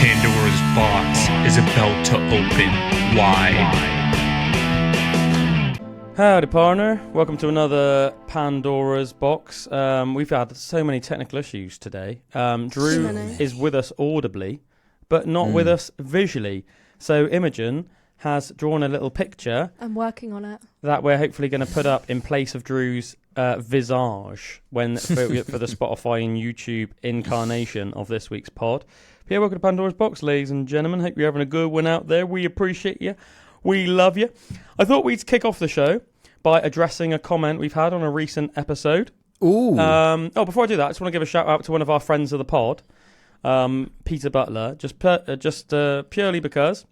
Pandora's box is about to open wide. Howdy, partner. Welcome to another Pandora's box. We've had so many technical issues today. Drew is with us audibly, but not with us visually. So Imogen has drawn a little picture. I'm working on it. That we're hopefully going to put up in place of Drew's visage for the Spotify and YouTube incarnation of this week's pod. But yeah, welcome to Pandora's box, ladies and gentlemen. Hope you're having a good one out there. We appreciate you. We love you. I thought we'd kick off the show by addressing a comment we've had on a recent episode. Ooh. Before I do that, I just want to give a shout out to one of our friends of the pod, Peter Butler, just purely because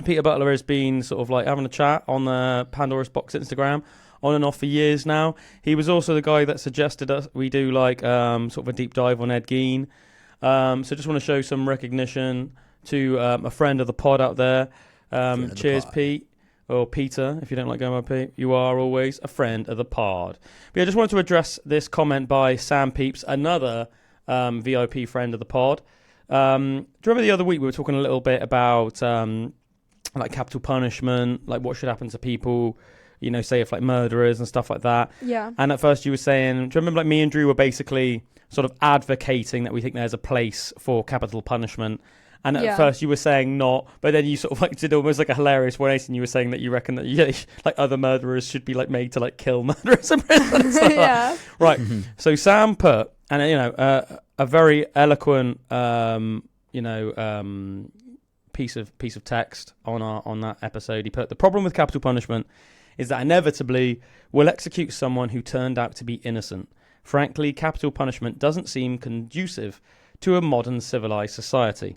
Peter Butler has been sort of like having a chat on the Pandora's Box Instagram on and off for years now. He was also the guy that suggested us we do like sort of a deep dive on Ed Gein. So just want to show some recognition to a friend of the pod out there. Cheers, Pete. Or Peter, if you don't like going by Pete. You are always a friend of the pod. But yeah, I just wanted to address this comment by Sam Peeps, another VIP friend of the pod. Do you remember the other week we were talking a little bit about like capital punishment, like what should happen to people, you know, say if like murderers and stuff like that. Yeah. And at first you were saying, do you remember like me and Drew were basically sort of advocating that we think there's a place for capital punishment. And at first you were saying not, but then you sort of like did almost like a hilarious 180 and you were saying that you reckon that like other murderers should be like made to like kill murderers and stuff. Yeah. Right. So Sam put, and you know, a very eloquent, piece of text on that episode. He put, the problem with capital punishment is that inevitably we'll execute someone who turned out to be innocent. Frankly, capital punishment doesn't seem conducive to a modern civilized society.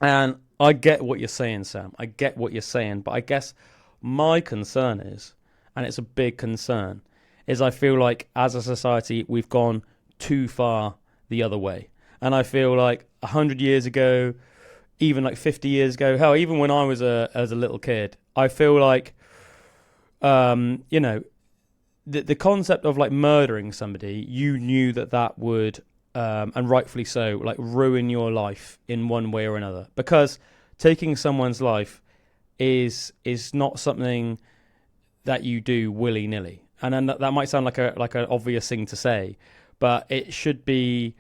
And I get what you're saying, Sam. I get what you're saying. But I guess my concern is, and it's a big concern, is I feel like as a society we've gone too far the other way. And I feel like 100 years ago, even like 50 years ago, hell, even when I was as a little kid, I feel like, the concept of like murdering somebody, you knew that would, and rightfully so, like ruin your life in one way or another. Because taking someone's life is not something that you do willy-nilly. And then that might sound like an obvious thing to say, but it should be.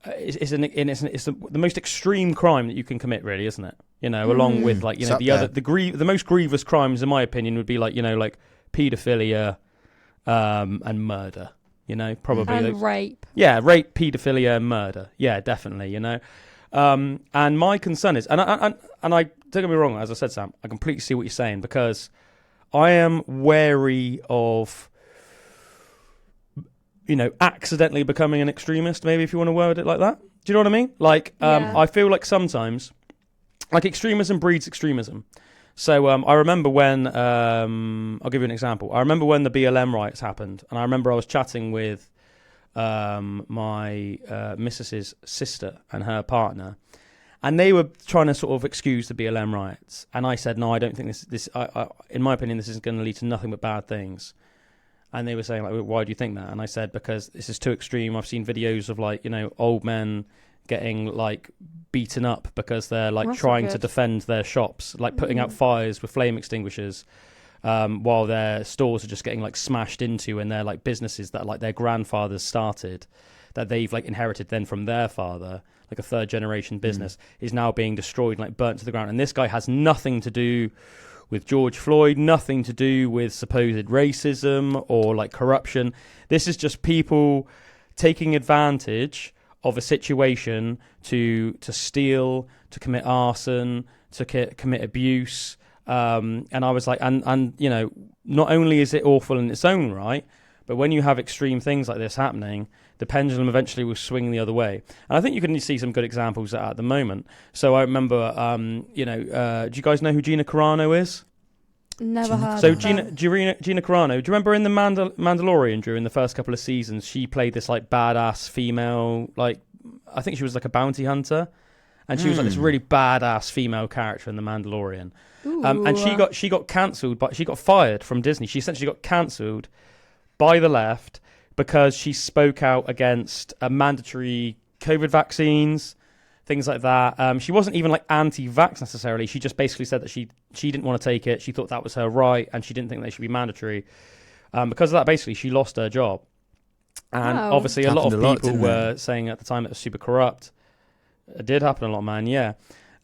It's the most extreme crime that you can commit, really, isn't it? You know, along with like the most grievous crimes, in my opinion, would be like like paedophilia, and murder. You know, probably and rape. Yeah, rape, paedophilia, and murder. Yeah, definitely. You know, and my concern is, and I don't get me wrong, as I said, Sam, I completely see what you're saying because I am wary of, accidentally becoming an extremist, maybe, if you want to word it like that. Do you know what I mean? Like, I feel like sometimes, like, extremism breeds extremism. So I remember when, I'll give you an example. I remember when the BLM riots happened, and I remember I was chatting with my missus's sister and her partner, and they were trying to sort of excuse the BLM riots. And I said, no, I don't think this in my opinion, this is going to lead to nothing but bad things. And they were saying, like, why do you think that? And I said, because this is too extreme. I've seen videos of, like, old men getting, like, beaten up because they're, like, trying to defend their shops, like putting out fires with flame extinguishers while their stores are just getting, like, smashed into, and they're, like, businesses that, like, their grandfathers started that they've, like, inherited then from their father, like a third-generation business, is now being destroyed, like, burnt to the ground. And this guy has nothing to do with George Floyd, nothing to do with supposed racism or like corruption. This is just people taking advantage of a situation to steal, to commit arson, to commit abuse. And I was like, and not only is it awful in its own right, but when you have extreme things like this happening, the pendulum eventually will swing the other way. And I think you can see some good examples at the moment. So I remember, do you guys know who Gina Carano is? Never heard so of Gina Carano, do you remember in the Mandalorian, Drew, in the first couple of seasons, she played this like badass female, like I think she was like a bounty hunter, and she was like this really badass female character in the Mandalorian. And she got cancelled, but she got fired from Disney. She essentially got cancelled by the left because she spoke out against mandatory COVID vaccines, things like that. She wasn't even like anti-vax necessarily. She just basically said that she didn't want to take it. She thought that was her right, and she didn't think they should be mandatory. Because of that, basically, she lost her job. And obviously, a lot of people were saying at the time it was super corrupt. It did happen a lot, man. Yeah,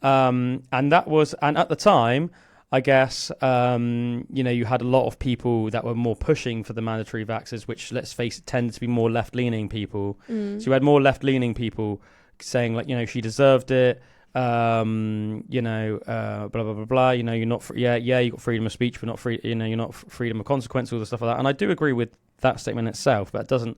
and at the time, I guess, you had a lot of people that were more pushing for the mandatory vaxes, which, let's face it, tended to be more left-leaning people. So you had more left-leaning people saying, like, she deserved it, blah, blah, blah, blah, you're not, you got freedom of speech, but not free, you're not freedom of consequence, all the stuff like that. And I do agree with that statement itself, but it doesn't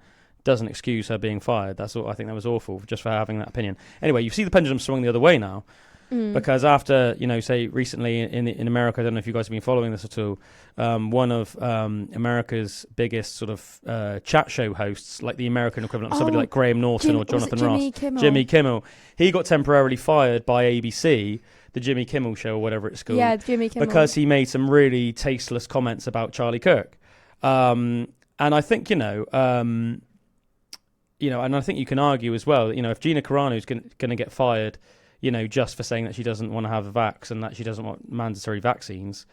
excuse her being fired. That's all. I think that was awful just for having that opinion. Anyway, you see the pendulum swung the other way now. Because after, say recently in America, I don't know if you guys have been following this at all, one of America's biggest sort of chat show hosts, like the American equivalent of somebody like Graham Norton or Jonathan Ross, Jimmy Kimmel, he got temporarily fired by ABC, the Jimmy Kimmel Show or whatever it's called, Jimmy Kimmel, because he made some really tasteless comments about Charlie Kirk, and I think and I think you can argue as well, if Gina Carano is going to get fired, just for saying that she doesn't want to have a vax and that she doesn't want mandatory vaccines,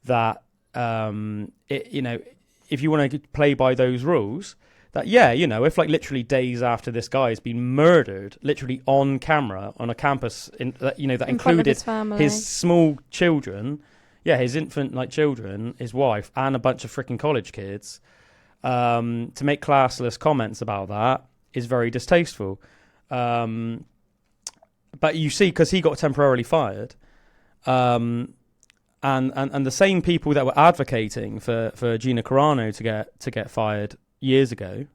that, if you want to play by those rules, that, if like literally days after this guy has been murdered, literally on camera on a campus, that included his small children, his infant like children, his wife, and a bunch of freaking college kids, to make classless comments about that is very distasteful. But you see, because he got temporarily fired, and the same people that were advocating for Gina Carano to get fired years ago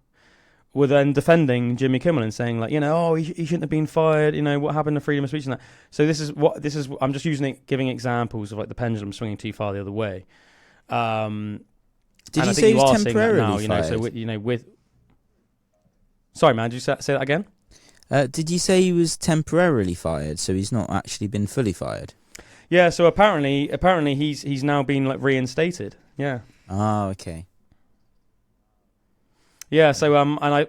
were then defending Jimmy Kimmel and saying, like, he shouldn't have been fired. What happened to freedom of speech and that. So this is I'm just giving examples of like the pendulum swinging too far the other way. Did you say he was temporarily fired? So sorry, man, did you say that again? Did you say he was temporarily fired, so he's not actually been fully fired? Yeah, so apparently he's now been like reinstated. Yeah. Oh, okay. Yeah, so I know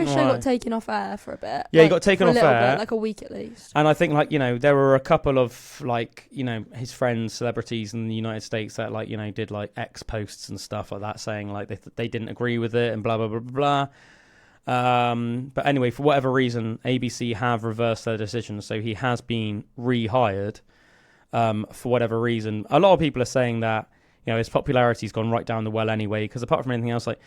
his show got taken off air for a bit. Yeah, he got taken off air, bit, like a week at least. And I think there were a couple of like his friends, celebrities in the United States that did like X posts and stuff like that, saying like they didn't agree with it and blah blah blah blah blah. But anyway, for whatever reason, ABC have reversed their decision, so he has been rehired. For whatever reason, a lot of people are saying that his popularity's gone right down the well anyway. Because apart from anything else, like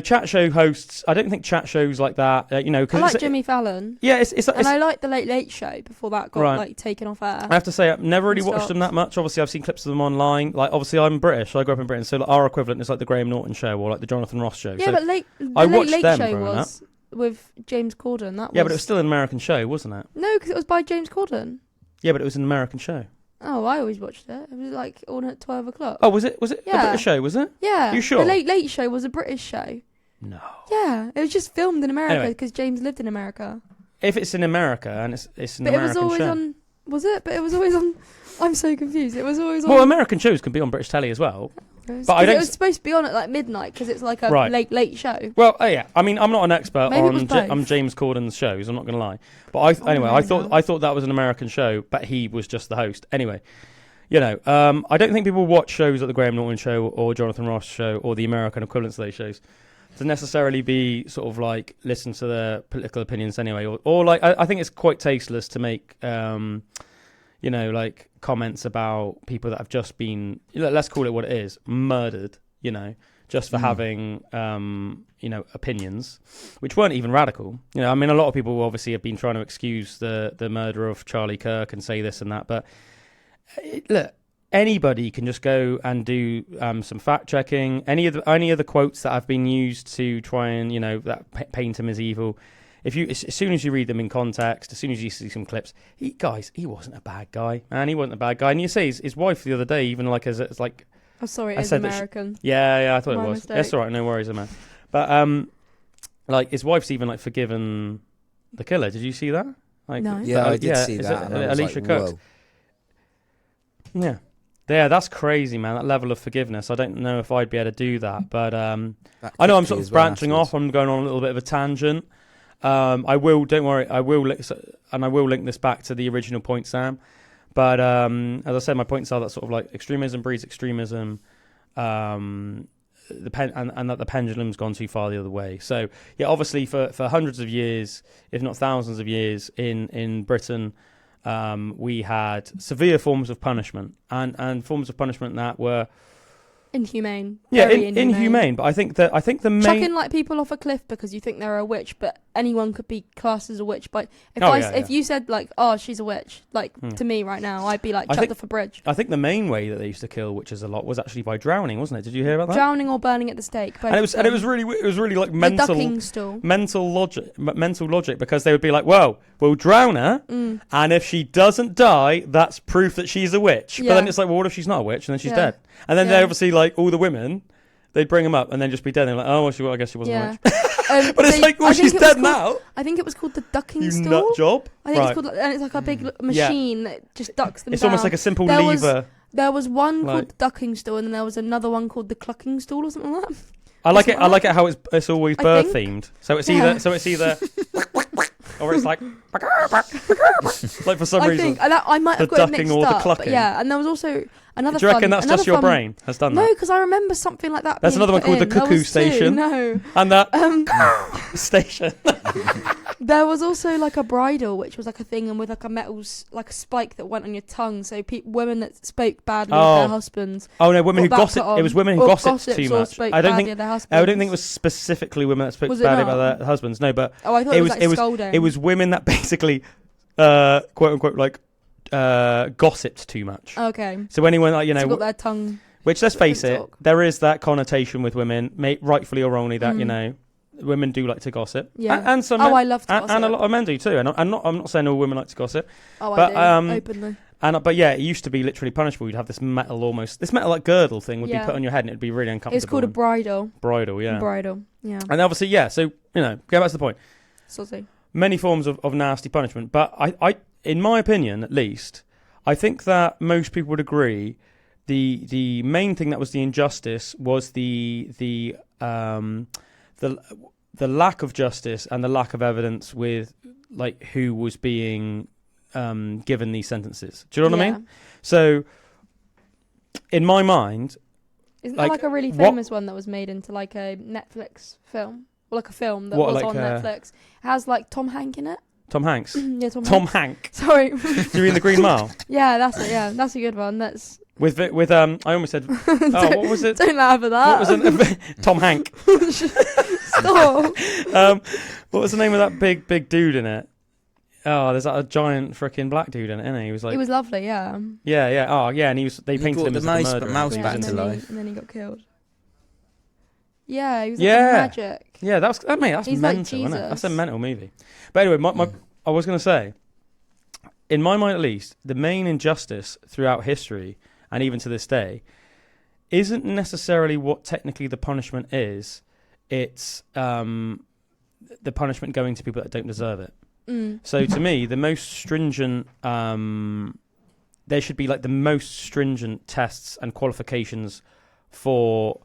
chat show hosts, I don't think chat shows like that. I like Jimmy Fallon. Yeah, it's I like the Late Late Show before that got like taken off air. I have to say, I've never really watched them that much. Obviously, I've seen clips of them online. Like, obviously, I'm British. I grew up in Britain, so like, our equivalent is like the Graham Norton Show or like the Jonathan Ross Show. Yeah, so but the Late Late Show was with James Corden. But it was still an American show, wasn't it? No, because it was by James Corden. Yeah, but it was an American show. Oh, I always watched it. It was like on at 12 o'clock. Oh, was it? Yeah. A British show? Was it? Yeah. You sure? The Late Late Show was a British show. No. Yeah, it was just filmed in America because James lived in America. If it's in America and it's an American show. But it was always on... Was it? But it was always on... I'm so confused. It was always on... Well, American shows can be on British telly as well. But I don't... It was supposed to be on at like midnight because it's like a late show. Well, yeah. I mean, I'm not an expert on James Corden's shows. I'm not going to lie. But I thought that was an American show, but he was just the host. Anyway, I don't think people watch shows like the Graham Norton Show or Jonathan Ross Show or the American equivalents of those shows to necessarily be sort of like listen to their political opinions anyway, or like I think it's quite tasteless to make like comments about people that have just been, let's call it what it is, murdered, just for having opinions which weren't even radical. I mean, a lot of people obviously have been trying to excuse the murder of Charlie Kirk and say this and that, but look, anybody can just go and do some fact checking. Any of the quotes that have been used to try and that paint him as evil. As soon as you read them in context, as soon as you see some clips, he wasn't a bad guy, man. He wasn't a bad guy. And you see his wife the other day, even like as like. Oh, sorry, it's American. Yeah, I thought My it was. mistake. That's all right, no worries, man. But like his wife's even like forgiven the killer. Did you see that? Like, no. Yeah, I did see that. Alicia Cooks. Whoa. Yeah, that's crazy, man. That level of forgiveness. I don't know if I'd be able to do that, but I know I'm sort of branching off. I'm going on a little bit of a tangent. I will. Don't worry. I will, and I will link this back to the original point, Sam. But as I said, my points are that sort of like extremism breeds extremism, and that the pendulum's gone too far the other way. So yeah, obviously for hundreds of years, if not thousands of years, in Britain, we had severe forms of punishment and forms of punishment that were inhumane. Yeah, Very inhumane. But I think the main chucking like people off a cliff because you think they're a witch, but anyone could be classed as a witch. But if you said like, oh, she's a witch, like to me right now, I'd be like, chucked off a bridge. I think the main way that they used to kill witches a lot was actually by drowning, wasn't it? Did you hear about that? Drowning or burning at the stake. And it was really like the ducking stool. mental logic, because they would be like, well, we'll drown her, and if she doesn't die, that's proof that she's a witch. Yeah. But then it's like, well, what if she's not a witch and then she's dead? And then they obviously like all the women, they'd bring them up and then just be dead. They're like, oh, well, I guess she wasn't a witch. But it's like, well, she's dead now. I think it was called the ducking stool. You nut job. I think it's called, and it's like a big machine that just ducks them. It's down. almost like a simple lever. There was one called the ducking stool, and then there was another one called the clucking stool or something like that. I like it. I like it how it's always bird themed. So it's either or it's like for some reason. I might have got it mixed or the up, clucking. But yeah, and there was also another. Do you reckon that's just your brain has done that? No, because I remember something like that. There's another one called the cuckoo station. No, and that station. There was also like a bridle, which was like a thing, and with like a like a spike that went on your tongue. So women that spoke badly of their husbands. Oh no, women who gossip. It was women who gossiped too much. I don't think it was specifically women that spoke badly about their husbands. No, but I thought it was scolding. It was women that basically, quote unquote, like gossiped too much. Okay. So anyone like got their tongue. Which, let's face it, there is that connotation with women, rightfully or wrongly, that women do like to gossip. Yeah. And some. I love to gossip. And a lot of men do too. And I'm not saying all women like to gossip. Oh, but, I do openly. But yeah, it used to be literally punishable. You'd have this metal like girdle thing would be put on your head, and it'd be really uncomfortable. It's called a bridle. Bridle, yeah. Bridle, yeah. And obviously, yeah. So go back to the point. Saucy. Many forms of nasty punishment, but I, in my opinion, at least, I think that most people would agree. The main thing that was the injustice was the lack of justice and the lack of evidence with like who was being given these sentences. Do you know what I mean? So, in my mind, isn't there like a really famous one that was made into like a Netflix film, or like a film that was on Netflix? It has like Tom Hanks in it. Tom Hanks. Yeah, Tom Hanks. Sorry. Do you mean The Green Mile? Yeah, that's it. Yeah, that's a good one. That's with I almost said. Oh, what was it? Don't laugh at that. What was it? Tom Hanks. Stop. What was the name of that big dude in it? Oh, there's that a giant freaking black dude in it, isn't he? He was lovely, yeah. Yeah. Oh, yeah, and they painted him as the murderer. Mouse back to life. And then he got killed. Yeah, he was like magic. Yeah, that's mental, like isn't it? That's a mental movie. But anyway, I was going to say, in my mind at least, the main injustice throughout history, and even to this day, isn't necessarily what technically the punishment is. It's the punishment going to people that don't deserve it. So to me, the most stringent, there should be like the most stringent tests and qualifications for,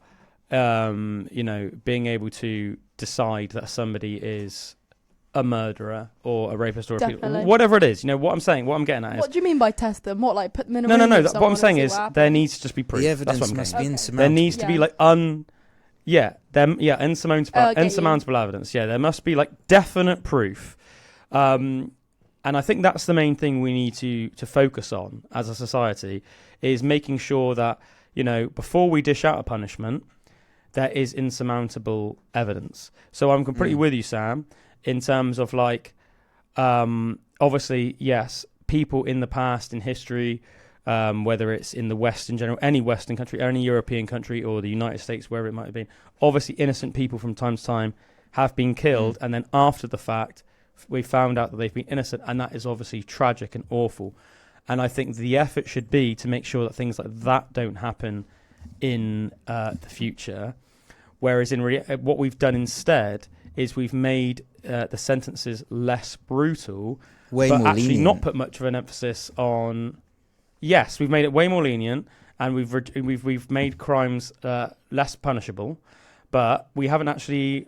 being able to decide that somebody is a murderer or a rapist or whatever it is. You know what I'm saying? What I'm getting at is. What do you mean by test them? What, like put them in a room? No. What I'm saying is there needs to just be proof. The evidence That's what I'm must be insurmountable. There needs to be like insurmountable evidence. Yeah, there must be like definite proof. And I think that's the main thing we need to focus on as a society, is making sure that, before we dish out a punishment, there is insurmountable evidence. So I'm completely with you, Sam, in terms of like, obviously, yes, people in the past, in history, whether it's in the West in general, any Western country, any European country, or the United States, wherever it might have been, obviously innocent people from time to time have been killed, and then after the fact, we found out that they've been innocent, and that is obviously tragic and awful. And I think the effort should be to make sure that things like that don't happen in the future. Whereas what we've done instead is we've made the sentences less brutal, but actually lenient. Not put much of an emphasis on. Yes, we've made it way more lenient, and we've made crimes less punishable, but we haven't actually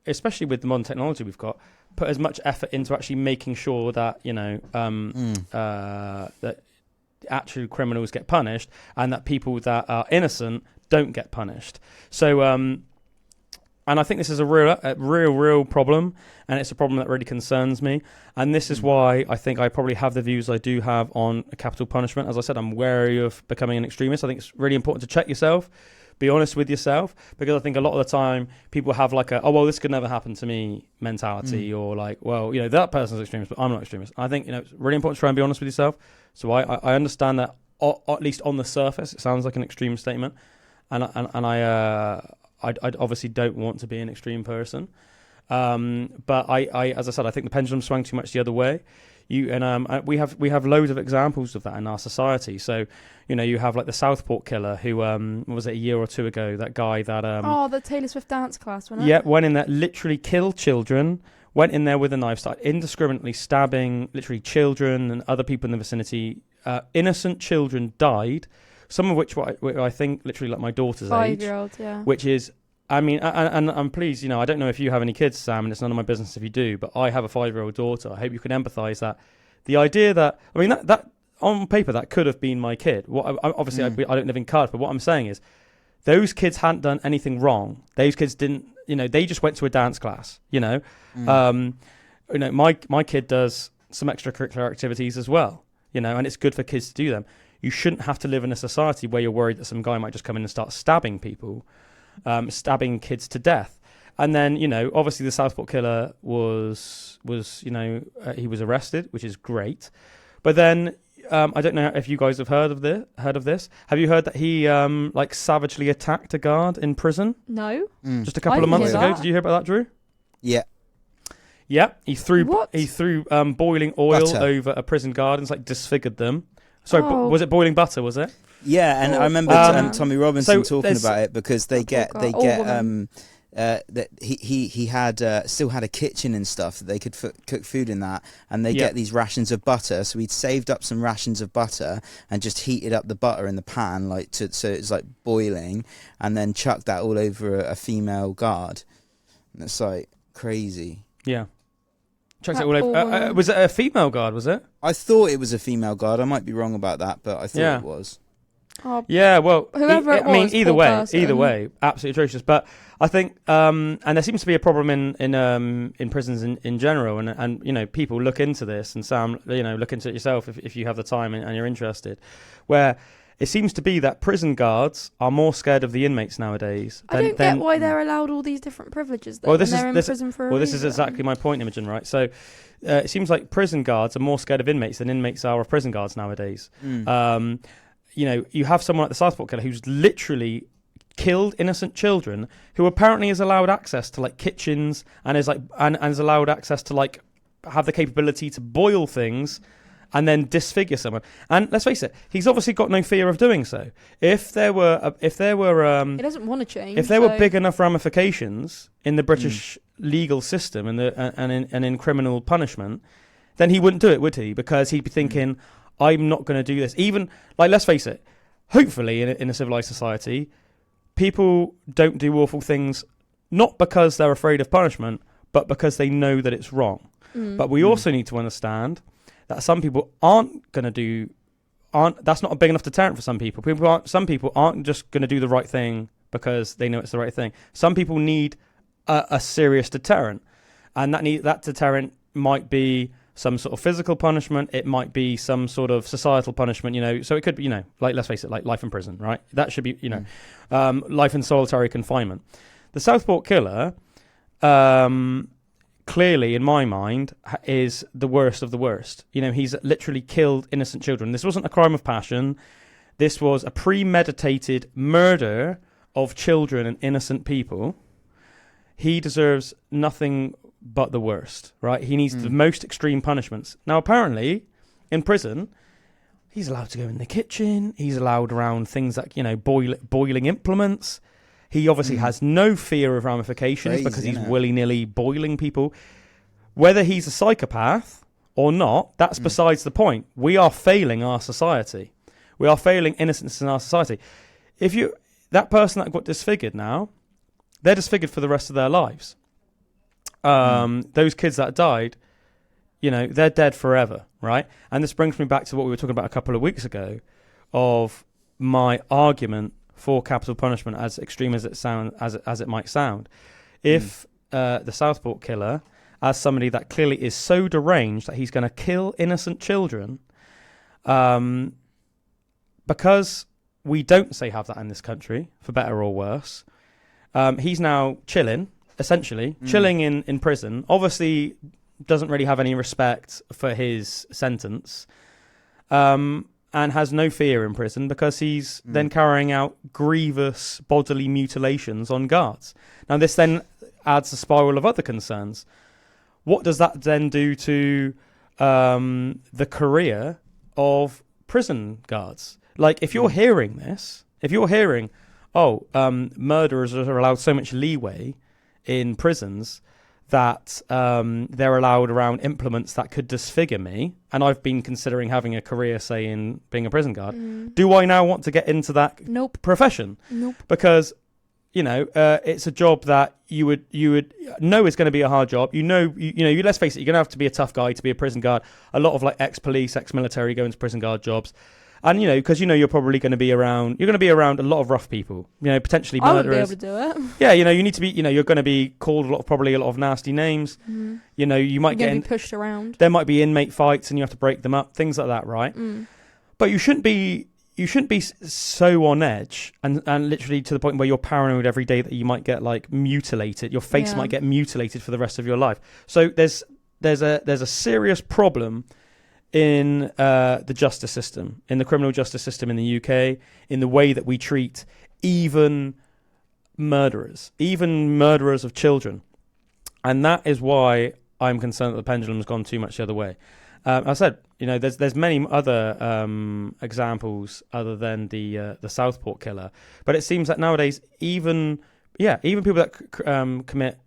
especially with the modern technology we've got, put as much effort into actually making sure that, that actual criminals get punished and that people that are innocent don't get punished. So, and I think this is a real problem, and it's a problem that really concerns me. And this is why I think I probably have the views I do have on capital punishment. As I said, I'm wary of becoming an extremist. I think it's really important to check yourself, be honest with yourself, because I think a lot of the time people have like this could never happen to me mentality, or like, that person's extremist, but I'm not extremist. I think, it's really important to try and be honest with yourself. So I understand that, at least on the surface, it sounds like an extreme statement, and I obviously don't want to be an extreme person, but I, as I said, I think the pendulum swung too much the other way. We have loads of examples of that in our society. So, you have like the Southport killer, who was it a year or two ago? That guy that the Taylor Swift dance class, wasn't it? Yeah, went in there, literally killed children. Went in there with a knife, started indiscriminately stabbing literally children and other people in the vicinity. Innocent children died. Some of which were I think literally like my daughter's age. 5-year-old, yeah. Which is, I mean, and I'm pleased, I don't know if you have any kids, Sam, and it's none of my business if you do, but I have a 5-year-old daughter. I hope you can empathise that the idea that, I mean, that on paper, that could have been my kid. Obviously, I don't live in Cardiff, but what I'm saying is those kids hadn't done anything wrong. Those kids didn't, they just went to a dance class, my kid does some extracurricular activities as well, and it's good for kids to do them. You shouldn't have to live in a society where you're worried that some guy might just come in and start stabbing people, stabbing kids to death. And then, obviously the Southport killer was he was arrested, which is great. But then, I don't know if you guys have heard of this. Have you heard that he savagely attacked a guard in prison? No. Just a couple of months ago. Did you hear about that, Drew? Yeah. Yeah. He threw boiling oil butter over a prison guard and disfigured them. Sorry, was it boiling butter? Was it? Yeah, and I remember Tommy Robinson talking about it, because he had still had a kitchen and stuff that they could cook food in that, and they get these rations of butter. So he'd saved up some rations of butter and just heated up the butter in the pan, so it's like boiling, and then chucked that all over a female guard. And it's like crazy. Yeah. Chucked it all over. Was it a female guard? Was it? I thought it was a female guard. I might be wrong about that, but I thought it was. Yeah, well, whoever it was, either way, absolutely atrocious. But I think, and there seems to be a problem in prisons in general, and people look into this, and Sam, look into it yourself if you have the time and you're interested, where it seems to be that prison guards are more scared of the inmates nowadays. I don't get why they're allowed all these different privileges. They're in prison for a reason. This is exactly my point, Imogen. Right, so it seems like prison guards are more scared of inmates than inmates are of prison guards nowadays. You have someone like the Southport killer who's literally killed innocent children, who apparently is allowed access to kitchens and is is allowed access to have the capability to boil things and then disfigure someone. And let's face it, he's obviously got no fear of doing so. If there were he doesn't want to change. If there were big enough ramifications in the British legal system and in criminal punishment, then he wouldn't do it, would he? Because he'd be thinking, I'm not going to do this. Even, let's face it, hopefully in a civilized society, people don't do awful things, not because they're afraid of punishment, but because they know that it's wrong. But we also need to understand that some people that's not a big enough deterrent for some people. Some people aren't just going to do the right thing because they know it's the right thing. Some people need a serious deterrent, and that deterrent might be some sort of physical punishment. It might be some sort of societal punishment, so it could be, let's face it, like life in prison, right? That should be, life in solitary confinement. The Southport killer, clearly, in my mind, is the worst of the worst. He's literally killed innocent children. This wasn't a crime of passion. This was a premeditated murder of children and innocent people. He deserves nothing but the worst, right? He needs the most extreme punishments. Now, apparently, in prison, he's allowed to go in the kitchen. He's allowed around things like, boiling implements. He obviously has no fear of ramifications because he's willy-nilly boiling people. Whether he's a psychopath or not, that's besides the point. We are failing our society. We are failing innocence in our society. That person that got disfigured now, they're disfigured for the rest of their lives. those kids that died, they're dead forever, right? And this brings me back to what we were talking about a couple of weeks ago of my argument for capital punishment, as extreme as it might sound. If the Southport killer, as somebody that clearly is so deranged that he's going to kill innocent children, because we don't have that in this country, for better or worse, he's now chilling in prison. Obviously doesn't really have any respect for his sentence, and has no fear in prison because he's then carrying out grievous bodily mutilations on guards. Now, this then adds a spiral of other concerns. What does that then do to the career of prison guards? Like, if you're hearing this, murderers are allowed so much leeway in prisons that they're allowed around implements that could disfigure me, and I've been considering having a career, say, in being a prison guard, do I now want to get into that profession? Nope. Because, it's a job that you would know is going to be a hard job. Let's face it, you're going to have to be a tough guy to be a prison guard. A lot of ex-police, ex-military go into prison guard jobs. And, because you're probably going to be around, a lot of rough people, potentially murderers. I would be able to do it. Yeah, you need to be, you're going to be called probably a lot of nasty names. You might get be pushed around. There might be inmate fights and you have to break them up, things like that, right? But you shouldn't be so on edge and literally to the point where you're paranoid every day that you might get mutilated. Your face might get mutilated for the rest of your life. So there's a serious problem in the justice system, in the criminal justice system in the UK, in the way that we treat even murderers of children. And that is why I'm concerned that the pendulum's gone too much the other way. I said, there's many other examples other than the Southport killer, but it seems that nowadays even people that commit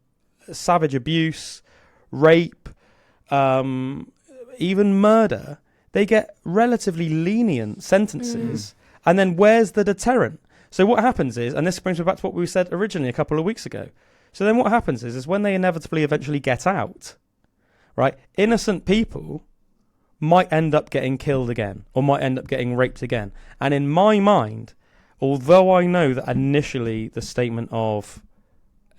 savage abuse, rape, even murder, they get relatively lenient sentences. And then where's the deterrent? So what happens is, and this brings me back to what we said originally a couple of weeks ago. So then what happens is when they inevitably eventually get out, right, innocent people might end up getting killed again or might end up getting raped again. And in my mind, although I know that initially the statement of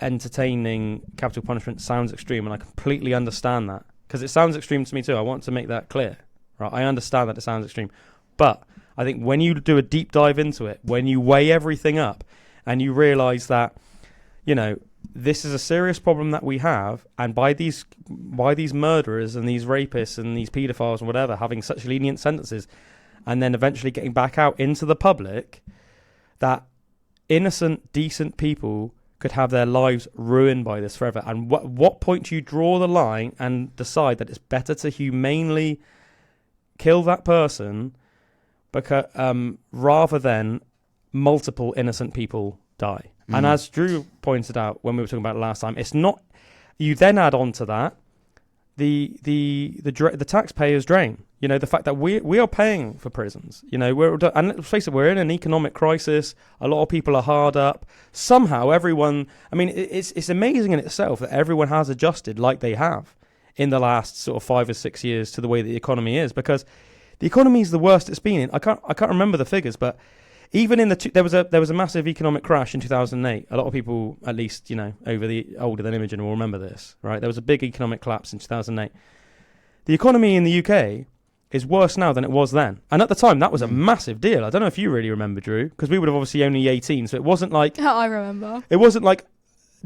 entertaining capital punishment sounds extreme, and I completely understand that, because it sounds extreme to me too. I want to make that clear. Right? I understand that it sounds extreme. But I think when you do a deep dive into it, when you weigh everything up and you realise that, this is a serious problem that we have, and by these murderers and these rapists and these paedophiles and whatever having such lenient sentences and then eventually getting back out into the public, that innocent, decent people could have their lives ruined by this forever. And what point do you draw the line and decide that it's better to humanely kill that person because rather than multiple innocent people die? And as Drew pointed out when we were talking about it last time, it's not. You then add on to that the taxpayers' drain. The fact that we are paying for prisons. And let's face it, we're in an economic crisis. A lot of people are hard up. Somehow, everyone. I mean, it's amazing in itself that everyone has adjusted like they have in the last sort of 5 or 6 years to the way that the economy is, because the economy is the worst it's been in. I can't remember the figures, but even in there was a massive economic crash in 2008. A lot of people, at least older than Imogen, will remember this, right? There was a big economic collapse in 2008. The economy in the UK is worse now than it was then, and at the time that was a massive deal. I don't know if you really remember, Drew, because we would have obviously only 18, so it wasn't like I remember. It wasn't like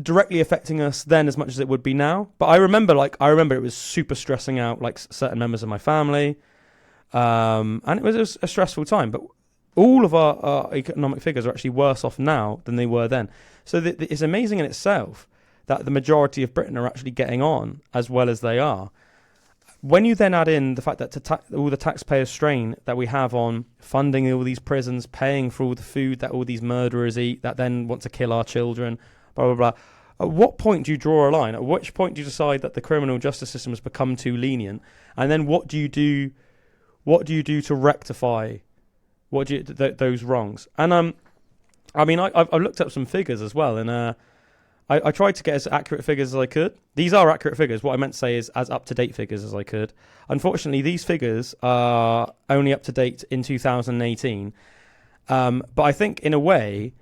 directly affecting us then as much as it would be now. But I remember it was super stressing out certain members of my family, and it was a stressful time. But all of our economic figures are actually worse off now than they were then. So it's amazing in itself that the majority of Britain are actually getting on as well as they are. When you then add in the fact that all the taxpayer strain that we have on funding all these prisons, paying for all the food that all these murderers eat, that then want to kill our children, blah, blah, blah. At what point do you draw a line? At which point do you decide that the criminal justice system has become too lenient? And then what do you do? What do you do to rectify those wrongs? And I mean, I've looked up some figures as well, and I tried to get as accurate figures as I could. These are accurate figures. What I meant to say is as up-to-date figures as I could. Unfortunately, these figures are only up to date in 2018. But I think, in a way,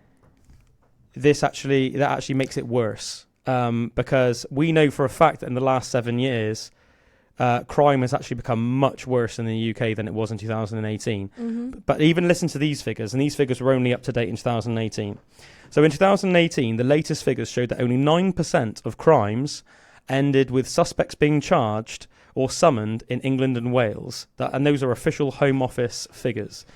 that actually makes it worse. Because we know for a fact that in the last 7 years, crime has actually become much worse in the UK than it was in 2018. Mm-hmm. But even listen to these figures, and these figures were only up to date in 2018. So in 2018, the latest figures showed that only 9% of crimes ended with suspects being charged or summoned in England and Wales. And those are official Home Office figures.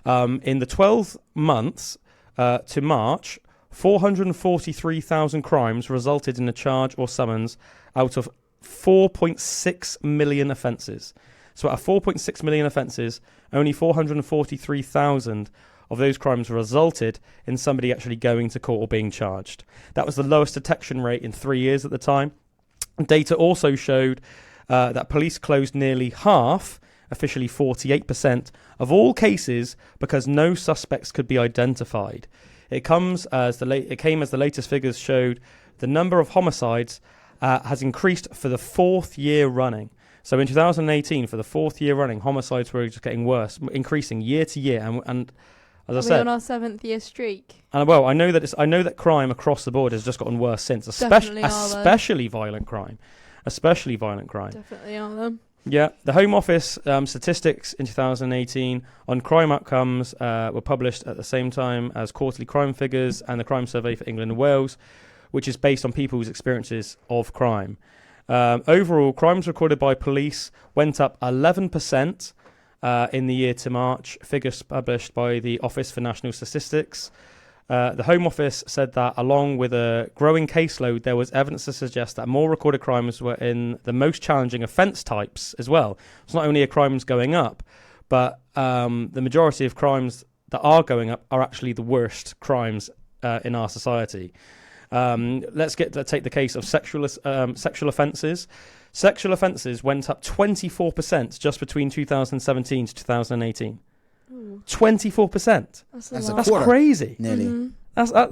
In the 12 months to March, 443,000 crimes resulted in a charge or summons out of 4.6 million offences. So out of 4.6 million offences, only 443,000 of those crimes resulted in somebody actually going to court or being charged. That was the lowest detection rate in 3 years at the time. Data also showed that police closed nearly half, officially 48%, of all cases because no suspects could be identified. It came as the latest figures showed the number of homicides has increased for the 4th year running. So in 2018, for the 4th year running, homicides were just getting worse, increasing year to year. And as I said, on our 7th year streak. And I know that crime across the board has just gotten worse since, especially violent crime. Definitely are them. Yeah, the Home Office statistics in 2018 on crime outcomes were published at the same time as quarterly crime figures and the crime survey for England and Wales, which is based on people's experiences of crime. Overall, crimes recorded by police went up 11% in the year to March, figures published by the Office for National Statistics. The Home Office said that along with a growing caseload, there was evidence to suggest that more recorded crimes were in the most challenging offence types as well. It's not only are crimes going up, but the majority of crimes that are going up are actually the worst crimes in our society. Let's take the case of sexual offences. Sexual offences went up 24% just between 2017 to 2018. 24%. That's crazy. Nearly. Mm-hmm. That's a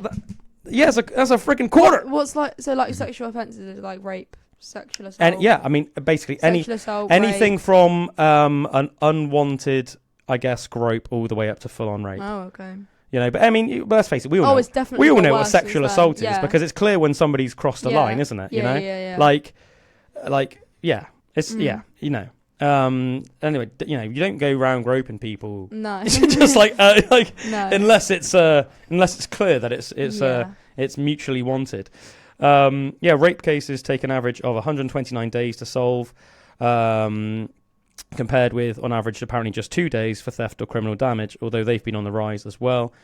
freaking quarter. What's like sexual offences is like rape, sexual assault. And basically anything rape. From an unwanted, I guess, grope all the way up to full on rape. Oh, okay. But I mean, let's face it, we all know. It's definitely what sexual assault is because it's clear when somebody's crossed the line, isn't it? Yeah. Anyway, you don't go around groping people. No. Just no. unless it's clear that it's mutually wanted. Rape cases take an average of 129 days to solve, compared with, on average, apparently just 2 days for theft or criminal damage, although they've been on the rise as well.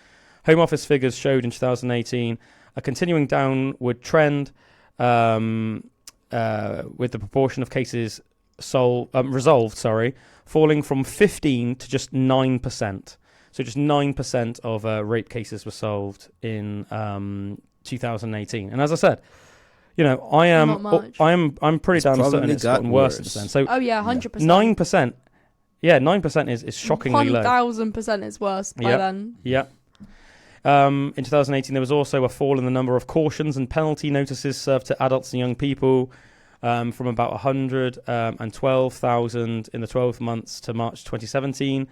Home Office figures showed in 2018 a continuing downward trend, with the proportion of cases resolved, falling from 15 to just 9%. So just 9% of rape cases were solved in 2018. And as I said, I'm pretty damn certain it's gotten worse since then. So 100%. 9%. Yeah, 9% is shockingly low. 1,000% is worse by then. Yeah. In 2018, there was also a fall in the number of cautions and penalty notices served to adults and young people, from about 112,000 in the 12 months to March 2017,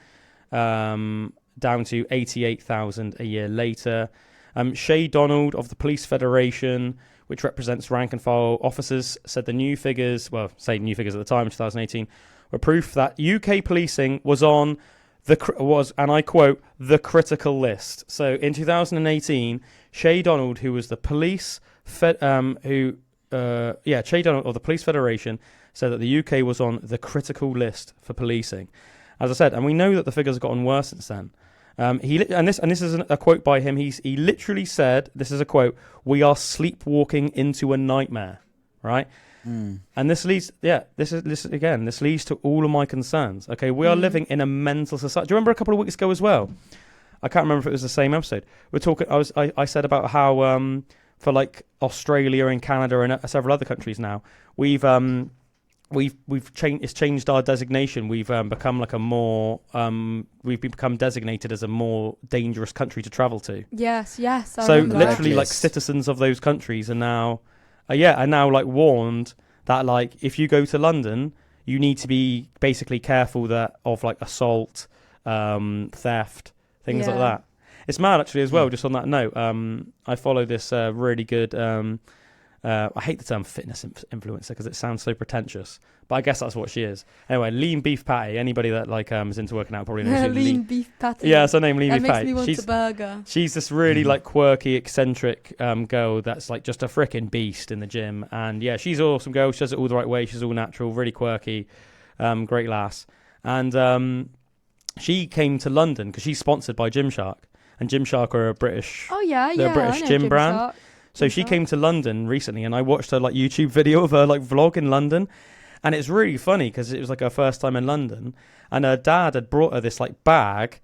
down to 88,000 a year later. Shay Donald of the Police Federation, which represents rank and file officers, said the new figures, at the time in 2018, were proof that UK policing was on and I quote, the critical list. So in 2018, Shay Donald, who was the police Shay Donald of the Police Federation, said that the UK was on the critical list for policing. As I said, and we know that the figures have gotten worse since then. This is a quote by him. He literally said, this is a quote, "We are sleepwalking into a nightmare," right? Mm. And this leads to all of my concerns. Okay, we are living in a mental society. Do you remember a couple of weeks ago as well? I can't remember if it was the same episode. We're talking. I said about how for like Australia and Canada and several other countries now, we've we've changed. It's changed our designation. We've become like a more we've become designated as a more dangerous country to travel to. Yes. So literally, like citizens of those countries are now like warned that like if you go to London, you need to be basically careful of like assault, theft, things like that. It's mad actually as well. Just on that note, I follow this really good. I hate the term fitness influencer because it sounds so pretentious, but I guess that's what she is. Anyway, Lean Beef Patty. Anybody that like is into working out probably knows who Lean Beef Patty. Yeah, it's her name, Lean Beef Patty. That makes me want a burger. She's this really like quirky, eccentric girl that's like just a freaking beast in the gym. And yeah, she's an awesome girl. She does it all the right way. She's all natural, really quirky, great lass. And she came to London because she's sponsored by Gymshark, and Gymshark are a British. Oh yeah, they're a British gym brand. So she came to London recently, and I watched her like YouTube video of her like vlog in London, and it's really funny because it was like her first time in London, and her dad had brought her this like bag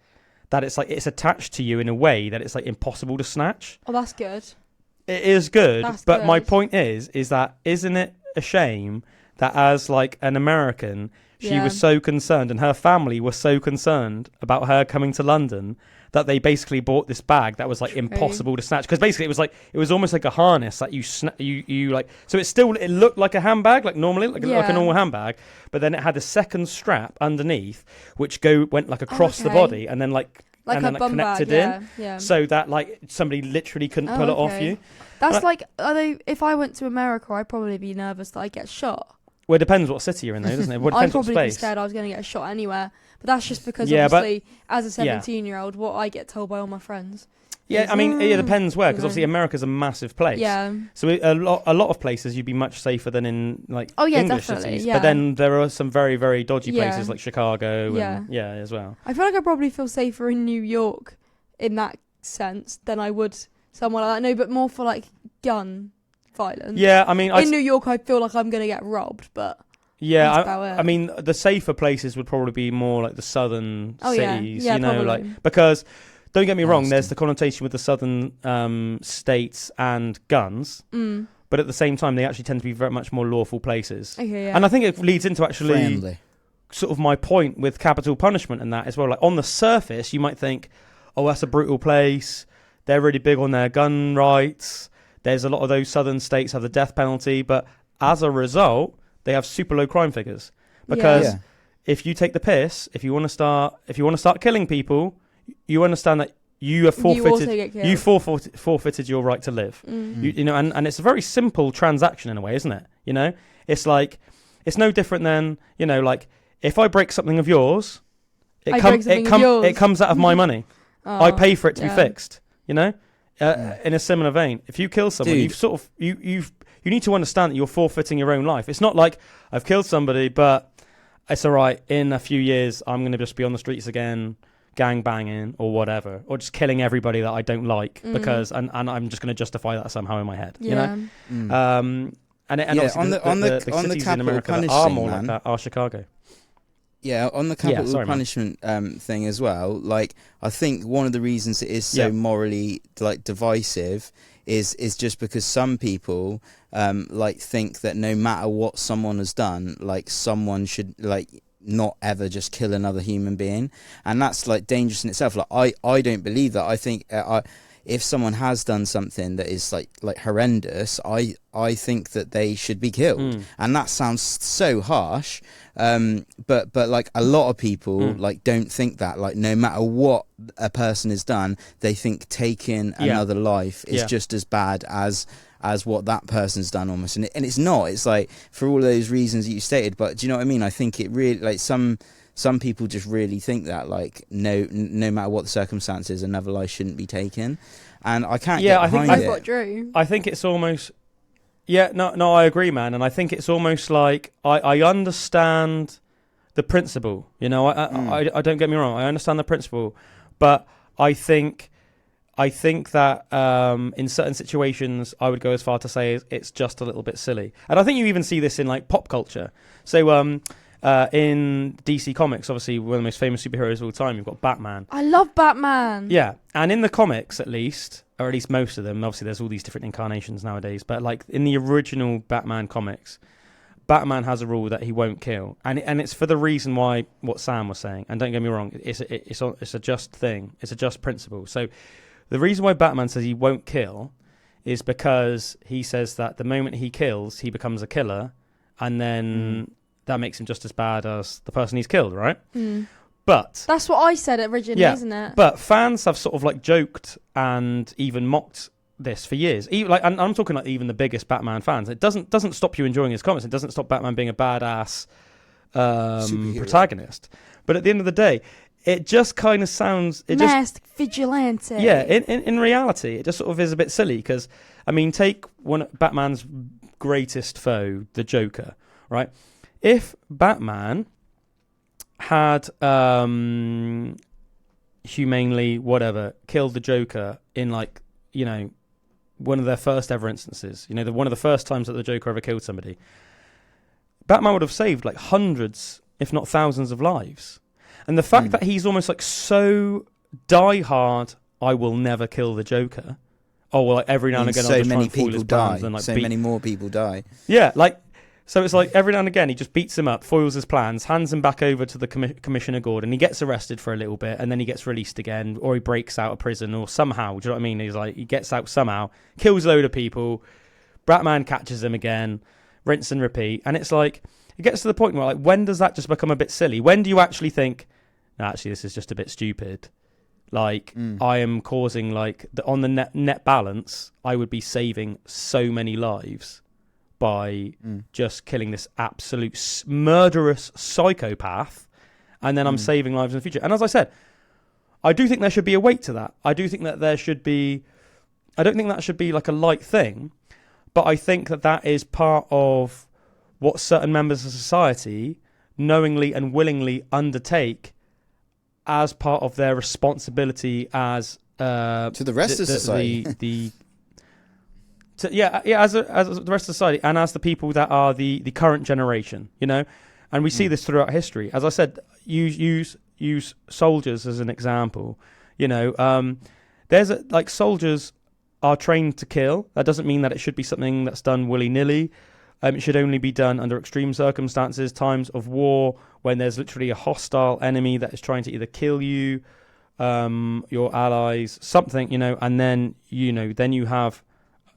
that it's like it's attached to you in a way that it's like impossible to snatch. Oh, that's good. It is good, but good. My point is that isn't it a shame that as like an American, she was so concerned, and her family were so concerned about her coming to London, that they basically bought this bag that was like impossible to snatch, because basically it was almost like a harness that you like, so it looked like a handbag, like normally like a normal handbag, but then it had a second strap underneath which went like across the body, and then like and then connected in, so that like somebody literally couldn't pull it off you. That's like, if I went to America, I'd probably be nervous that I'd get shot. Well, it depends what city you're in, though, doesn't it? Well, I'd probably be scared I was going to get shot anywhere. But that's just because, obviously, as a 17-year-old, what I get told by all my friends. Yeah, I mean, it depends where, because obviously America's a massive place. Yeah. So a lot of places you'd be much safer than in like English cities. Yeah. But then there are some very, very dodgy places like Chicago and as well. I feel like I probably feel safer in New York in that sense than I would somewhere like that. No, but more for like gun violence. Yeah, I mean, in New York, I feel like I'm going to get robbed, but I mean, the safer places would probably be more like the southern cities, yeah, you know, probably. like, because don't get me wrong, there's the connotation with the southern states and guns, but at the same time, they actually tend to be very much more lawful places. Okay, yeah. And I think it leads into actually Friendly. Sort of my point with capital punishment and that as well. Like on the surface, you might think, oh, that's a brutal place. They're really big on their gun rights. There's a lot of those southern states have the death penalty, but as a result, they have super low crime figures. Because if you take the piss, if you want to start killing people, you understand that you have forfeited your right to live. You know, and it's a very simple transaction in a way, isn't it? You know, it's like it's no different than, you know, like if I break something of yours, it comes out of my money. I pay for it to be fixed. You know. In a similar vein, if you kill someone, you've sort of you need to understand that you're forfeiting your own life. It's not like I've killed somebody, but it's all right. In a few years, I'm going to just be on the streets again, gang banging or whatever, or just killing everybody that I don't like because and I'm just going to justify that somehow in my head. You know, and obviously the cities in America that are more like that are Chicago. Yeah, on the capital punishment thing as well, like I think one of the reasons it is so morally like divisive is just because some people like think that no matter what someone has done, like someone should like not ever just kill another human being, and that's like dangerous in itself. Like I don't believe that. I think if someone has done something that is like horrendous, I think that they should be killed. And that sounds so harsh, but like a lot of people like don't think that. Like no matter what a person has done, they think taking another life is just as bad as what that person's done almost, and it's not. It's like for all those reasons that you stated. But do you know what I mean? I think it really like some people just really think that like no matter what the circumstances, another life shouldn't be taken, and I can't get behind it. I've got Drew. I think it's almost I agree, man, and I think it's almost like I understand the principle. You know, I don't get me wrong, I understand the principle, but I think that in certain situations, I would go as far to say it's just a little bit silly, and I think you even see this in like pop culture. So in DC Comics, obviously one of the most famous superheroes of all time, you've got Batman. I love Batman. Yeah, and in the comics at least, or at least most of them, obviously there's all these different incarnations nowadays, but like in the original Batman comics, Batman has a rule that he won't kill, and it's for the reason why what Sam was saying. And don't get me wrong, it's a just thing, it's a just principle. So the reason why Batman says he won't kill is because he says that the moment he kills, he becomes a killer, and then that makes him just as bad as the person he's killed, right? But that's what I said originally, isn't it? But fans have sort of like joked and even mocked this for years. Even, like, and I'm talking like even the biggest Batman fans. It doesn't stop you enjoying his comics. It doesn't stop Batman being a badass protagonist. But at the end of the day, it just kind of sounds... Masked vigilante. Yeah, in reality, it just sort of is a bit silly because, I mean, take one of Batman's greatest foe, the Joker, right? If Batman had humanely, whatever, killed the Joker in, like, you know, one of their first ever instances, you know, one of the first times that the Joker ever killed somebody, Batman would have saved, like, hundreds, if not thousands of lives. And the fact that he's almost like so die-hard, I will never kill the Joker. Oh, well, like every now and again, I'll just try and foil his plans and, like, many more people die. Yeah, like, so it's like every now and again, he just beats him up, foils his plans, hands him back over to the Commissioner Gordon. He gets arrested for a little bit, and then he gets released again, or he breaks out of prison, or somehow, do you know what I mean? He's like, he gets out somehow, kills a load of people, Batman catches him again, rinse and repeat. And it's like, it gets to the point where, like, when does that just become a bit silly? When do you actually think, no, actually, this is just a bit stupid? Like, I am causing, like, on the net balance, I would be saving so many lives by just killing this absolute murderous psychopath, and then I'm saving lives in the future. And as I said, I do think there should be a weight to that. I do think that there should be... I don't think that should be, like, a light thing, but I think that that is part of what certain members of society knowingly and willingly undertake as part of their responsibility as to the rest of society. As the rest of society, and as the people that are the current generation, you know. And we see this throughout history. As I said, use soldiers as an example. You know, like, soldiers are trained to kill. That doesn't mean that it should be something that's done willy-nilly. It should only be done under extreme circumstances, times of war, when there's literally a hostile enemy that is trying to either kill you, your allies, something, you know, and then you have,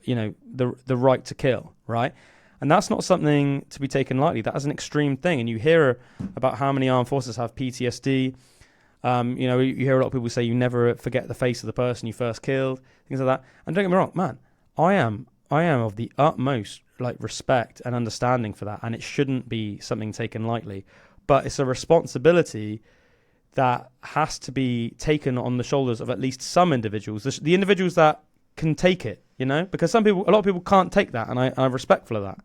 you know, the right to kill, right? And that's not something to be taken lightly. That is an extreme thing. And you hear about how many armed forces have PTSD. You know, you hear a lot of people say you never forget the face of the person you first killed, things like that. And don't get me wrong, man, I am of the utmost, like, respect and understanding for that, and it shouldn't be something taken lightly. But it's a responsibility that has to be taken on the shoulders of at least some individuals, the individuals that can take it, you know, because a lot of people can't take that, and I'm respectful of that.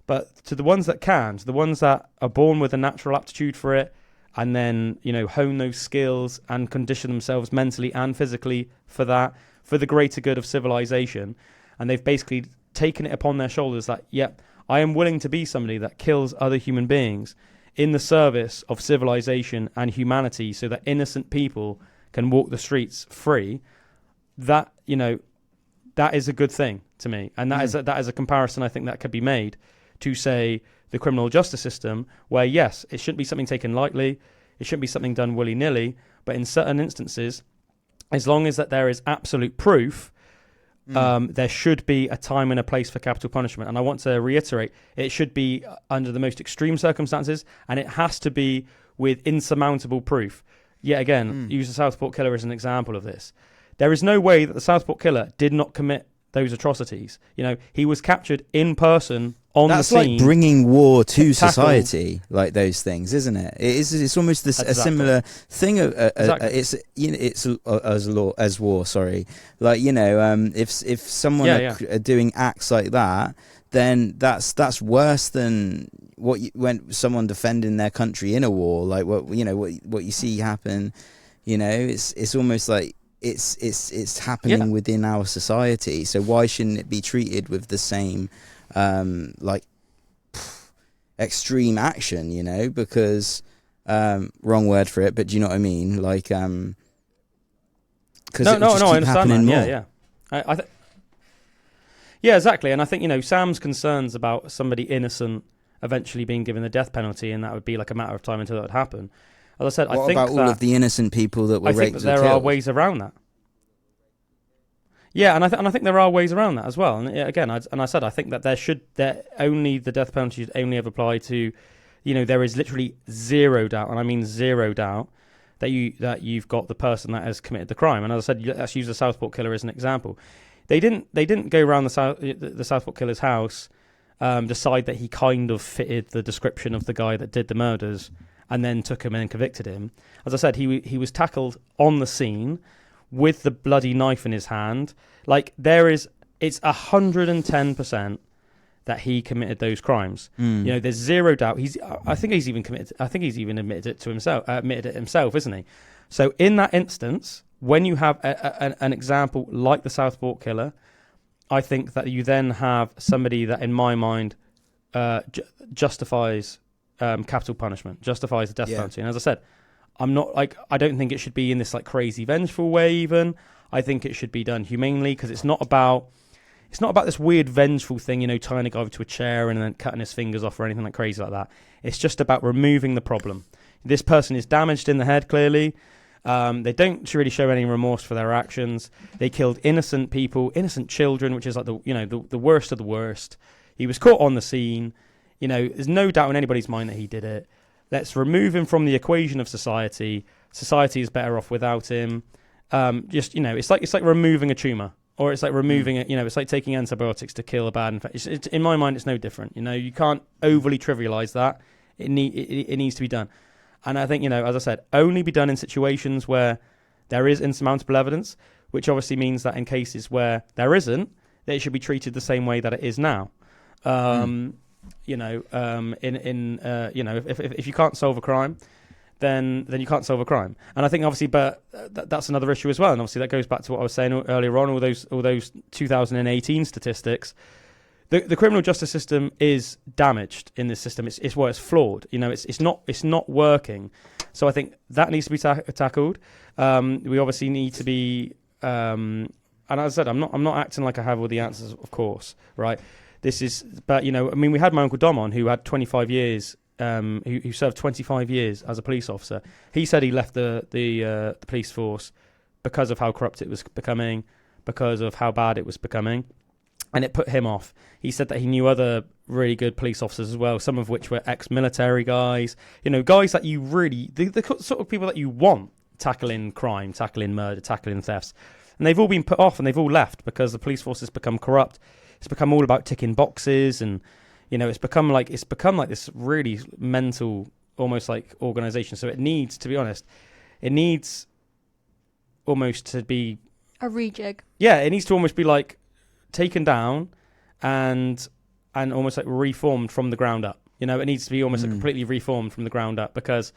But to the ones that can, to the ones that are born with a natural aptitude for it, and then, you know, hone those skills and condition themselves mentally and physically for that, for the greater good of civilization, and they've basically taken it upon their shoulders that, yep, I am willing to be somebody that kills other human beings in the service of civilization and humanity so that innocent people can walk the streets free. That, you know, that is a good thing to me. And that is a comparison I think that could be made to, say, the criminal justice system, where, yes, it shouldn't be something taken lightly, it shouldn't be something done willy-nilly, but in certain instances, as long as that there is absolute proof, there should be a time and a place for capital punishment. And I want to reiterate, it should be under the most extreme circumstances, and it has to be with insurmountable proof. Yet again, use the Southport killer as an example of this. There is no way that the Southport killer did not commit those atrocities. You know, he was captured in person on the scene. That's like bringing war to society, like those things, isn't it? It's almost a similar thing. It's, you know, it's as war. Sorry, like, you know, if someone are doing acts like that, then that's worse than when someone defending their country in a war, like what you see happen. You know, it's almost like it's happening within our society. So why shouldn't it be treated with the same extreme action? You know, because wrong word for it, but do you know what I mean? Like, because I understand that. Yeah, exactly. And I think, you know, Sam's concerns about somebody innocent eventually being given the death penalty, and that would be like a matter of time until that would happen. As I said, what I think about all of the innocent people that were raped? I think that there are ways around that. Yeah, and I think there are ways around that as well. And again, I think that the death penalty should only ever apply to, there is literally zero doubt, and I mean zero doubt, that you've got the person that has committed the crime. And as I said, let's use the Southport killer as an example. They didn't go around the Southport killer's house, decide that he kind of fitted the description of the guy that did the murders, and then took him and convicted him. As I said, he was tackled on the scene with the bloody knife in his hand. Like, it's 110% that he committed those crimes. There's zero doubt. I think he's even admitted it himself, isn't he? So in that instance, when you have an example like the Southport killer, I think that you then have somebody that, in my mind, justifies capital punishment, justifies the death penalty. And as I said, I don't think it should be in this like crazy vengeful way even. I think it should be done humanely, because it's not about this weird vengeful thing, tying a guy to a chair and then cutting his fingers off or anything like crazy like that. It's just about removing the problem. This person is damaged in the head, clearly. They don't really show any remorse for their actions. They killed innocent people, innocent children, which is like the worst of the worst. He was caught on the scene. There's no doubt in anybody's mind that he did it. Let's remove him from the equation of society. Society is better off without him. It's like removing a tumor, or it's like removing it. It's like taking antibiotics to kill a bad infection. In my mind, it's no different. You can't overly trivialize that. It needs to be done. And I think, as I said, only be done in situations where there is insurmountable evidence, which obviously means that in cases where there isn't, that it should be treated the same way that it is now. If you can't solve a crime, then you can't solve a crime. And I think obviously, but that's another issue as well. And obviously that goes back to what I was saying earlier on, all those 2018 statistics. The criminal justice system is damaged in this system. It's flawed. It's not working. So I think that needs to be tackled. We obviously need to be, and as I said, I'm not acting like I have all the answers, of course, right? We had my Uncle Dom on, who had 25 years, who served 25 years as a police officer. He said he left the police force because of how corrupt it was becoming, because of how bad it was becoming, and it put him off. He said that he knew other really good police officers as well, some of which were ex-military guys, guys that you really, the sort of people that you want tackling crime, tackling murder, tackling thefts. And they've all been put off and they've all left because the police force has become corrupt. It's become all about ticking boxes, and it's become like this really mental, almost like organization. So it needs, to be honest, almost to be a rejig. Yeah, it needs to almost be like taken down and almost like reformed from the ground up. It needs to be almost like completely reformed from the ground up, because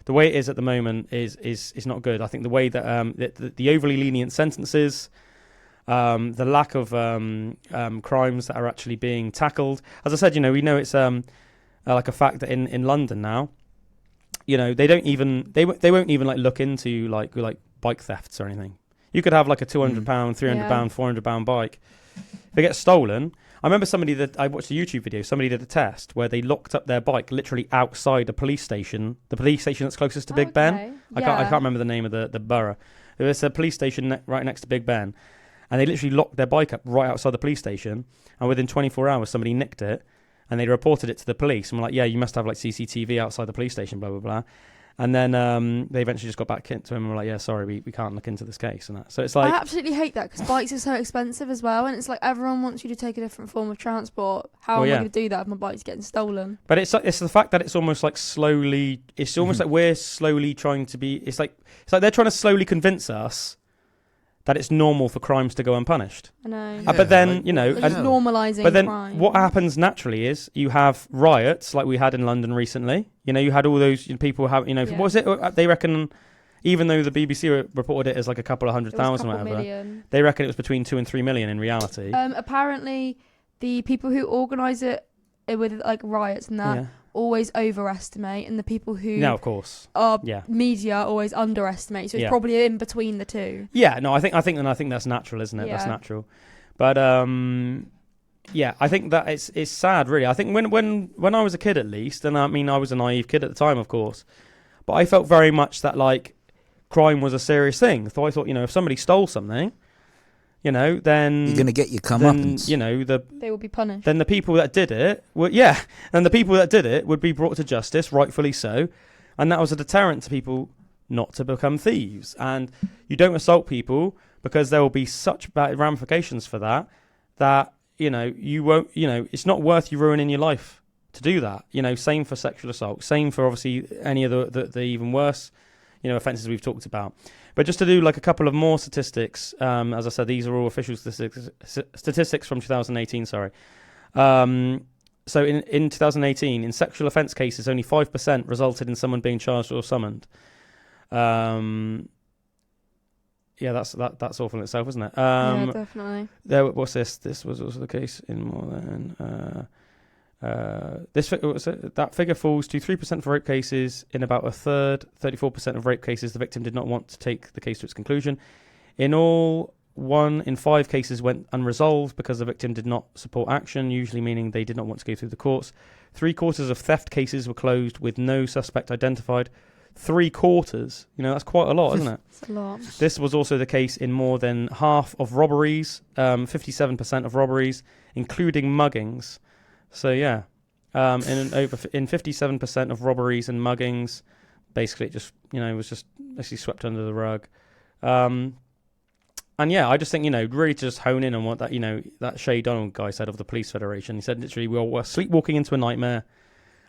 the way it is at the moment is not good. I think the way that the overly lenient sentences, the lack of crimes that are actually being tackled. As I said, we know it's like a fact that in London now, they won't even like look into like bike thefts or anything. You could have like a £200, £300, £400 bike. If it gets stolen, I remember I watched a YouTube video. Somebody did a test where they locked up their bike literally outside a police station, the police station that's closest to Big Ben. I can't remember the name of the borough. There was a police station right next to Big Ben. And they literally locked their bike up right outside the police station. And within 24 hours, somebody nicked it. And they reported it to the police. And were like, yeah, you must have like CCTV outside the police station, blah, blah, blah. And then they eventually just got back into him and were like, yeah, sorry, we can't look into this case. And that. So it's like, I absolutely hate that, because bikes are so expensive as well. And it's like everyone wants you to take a different form of transport. How am I going to do that if my bike's getting stolen? But it's the fact that it's almost like slowly, it's almost like we're slowly trying to be, it's like they're trying to slowly convince us that it's normal for crimes to go unpunished. I know. Yeah, but then, normalising But then crime. what happens naturally is you have riots like we had in London recently. You had all those people have, what was it? They reckon, even though the BBC reported it as like a couple of 100,000 or whatever, million. They reckon it was between 2 and 3 million in reality. Apparently, the people who organise it with like riots and that always overestimate, and the people who of course are media always underestimate. So it's probably in between the two. Yeah, no, I think that's natural, isn't it? Yeah. That's natural. But yeah, I think that it's sad, really. I think when I was a kid, at least, and I mean, I was a naive kid at the time, of course, but I felt very much that like crime was a serious thing. So I thought, if somebody stole something, then you're gonna get your comeuppance. They will be punished. Then the people that did it would be brought to justice, rightfully so, and that was a deterrent to people not to become thieves. And you don't assault people because there will be such bad ramifications for that you won't, it's not worth you ruining your life to do that. Same for sexual assault, same for obviously any of the even worse, offences we've talked about. But just to do like a couple of more statistics, as I said, these are all official statistics from 2018, sorry. So in 2018, in sexual offence cases, only 5% resulted in someone being charged or summoned. Yeah, that's awful in itself, isn't it? Yeah, definitely. What's this? This was also the case in more than that figure falls to 3% for rape cases. In about a third, 34% of rape cases, the victim did not want to take the case to its conclusion. In all, 1 in 5 cases went unresolved because the victim did not support action, usually meaning they did not want to go through the courts. 3/4 of theft cases were closed with no suspect identified. 3/4, that's quite a lot, isn't it? It's a lot. This was also the case in more than half of robberies, 57% of robberies, including muggings. So yeah, in 57% of robberies and muggings, basically it just was just basically swept under the rug. And yeah, I just think really to just hone in on what that that Shay Donald guy said of the Police Federation. He said literally we were sleepwalking into a nightmare,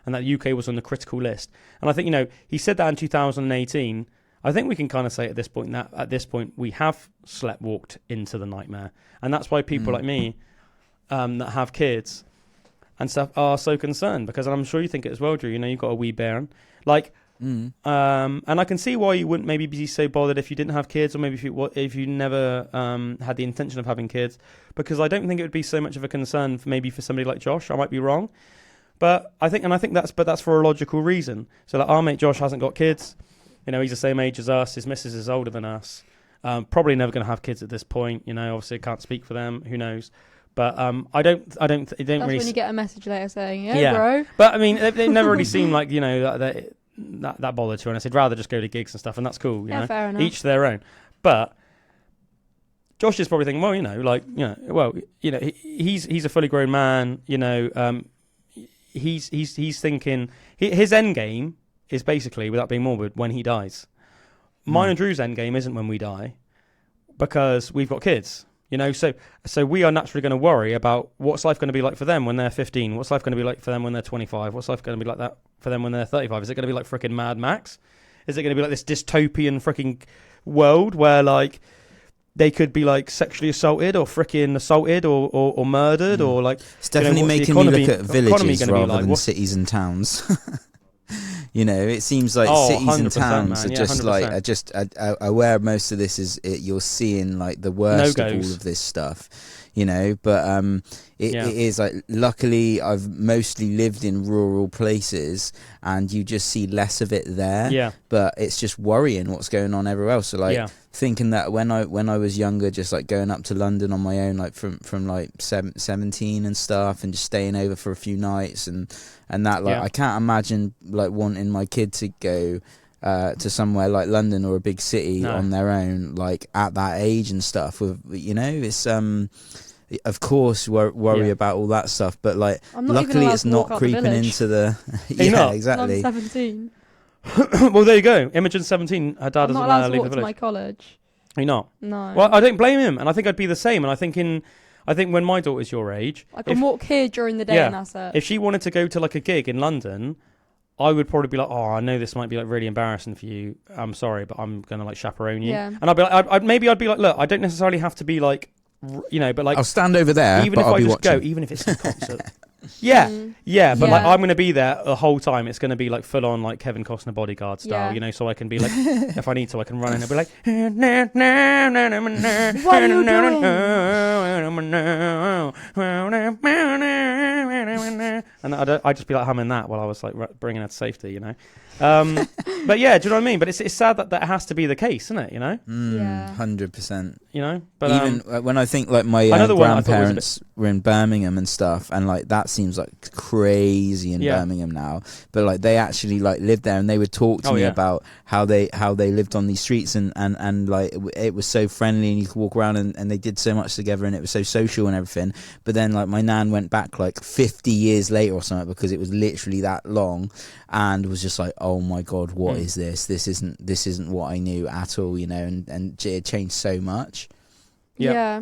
and that UK was on the critical list. And I think he said that in 2018. I think we can kind of say at this point we have sleptwalked into the nightmare, and that's why people like me that have kids and stuff are so concerned, because I'm sure you think it as well, Drew. You've got a wee bairn, and I can see why you wouldn't maybe be so bothered if you didn't have kids, or maybe if you never had the intention of having kids, because I don't think it would be so much of a concern for somebody like Josh. I might be wrong, but I think that's for a logical reason. So our mate Josh hasn't got kids. He's the same age as us. His missus is older than us. Probably never going to have kids at this point. Obviously I can't speak for them. Who knows? But I don't. That's really when you get a message later saying, "Yeah, bro." But I mean, they never really seem like that bothered to, and I said rather just go to gigs and stuff, and that's cool. Fair enough. Each their own. But Josh is probably thinking, he's a fully grown man. He's thinking his end game is basically, without being morbid, when he dies. Mine and Drew's end game isn't when we die, because we've got kids. So we are naturally going to worry about what's life going to be like for them when they're 15. What's life going to be like for them when they're 25? What's life going to be like that for them when they're 35? Is it going to be like frickin' Mad Max? Is it going to be like this dystopian frickin' world where they could be sexually assaulted or frickin' assaulted or murdered or It's definitely making me look at villages rather than cities and towns. It seems like cities and towns are just are aware most of this is you're seeing the worst of all of this stuff, but it is luckily I've mostly lived in rural places and you just see less of it there, but it's just worrying what's going on everywhere else. So thinking that when I was younger, just going up to London on my own, from 17 and stuff, and just staying over for a few nights and that I can't imagine wanting my kid to go to somewhere like London or a big city on their own at that age and stuff. With it's of course worry about all that stuff, but luckily it's not creeping into the exactly. I'm 17. Well, there you go. Imogen's 17. Her dad doesn't allowed to leave walk the village. to my college. Are you not? No. Well, I don't blame him, and I think I'd be the same. And I think when my daughter's your age, I can walk here during the day, and that's it. If she wanted to go to a gig in London, I would probably be like, "Oh, I know this might be really embarrassing for you. I'm sorry, but I'm gonna chaperone you." Yeah. And I'd be like, I'd be like, "Look, I don't necessarily have to be but I'll stand over there, even but if I'll I be just watching. go, even if it's a concert." But I'm going to be there the whole time. It's going to be full on Kevin Costner bodyguard style, so I can be if I need to, I can run in and be like, what are you doing? And I'd just be like humming that while I was like bringing her to safety, you know. But yeah, do you know what I mean? But it's sad that has to be the case, isn't it? You know? Yeah, 100%. You know, but even when I think like my grandparents were in Birmingham and stuff, and like that seems like crazy in Birmingham now. But like they actually like lived there, and they would talk to me about how they lived on these streets, and like it was so friendly, and you could walk around, and they did so much together, and it was so social and everything. But then like my nan went back like 50 years later or something, because it was literally that long, and was just like, oh my god, what is this? This isn't what I knew at all, you know, and it changed so much. Yeah.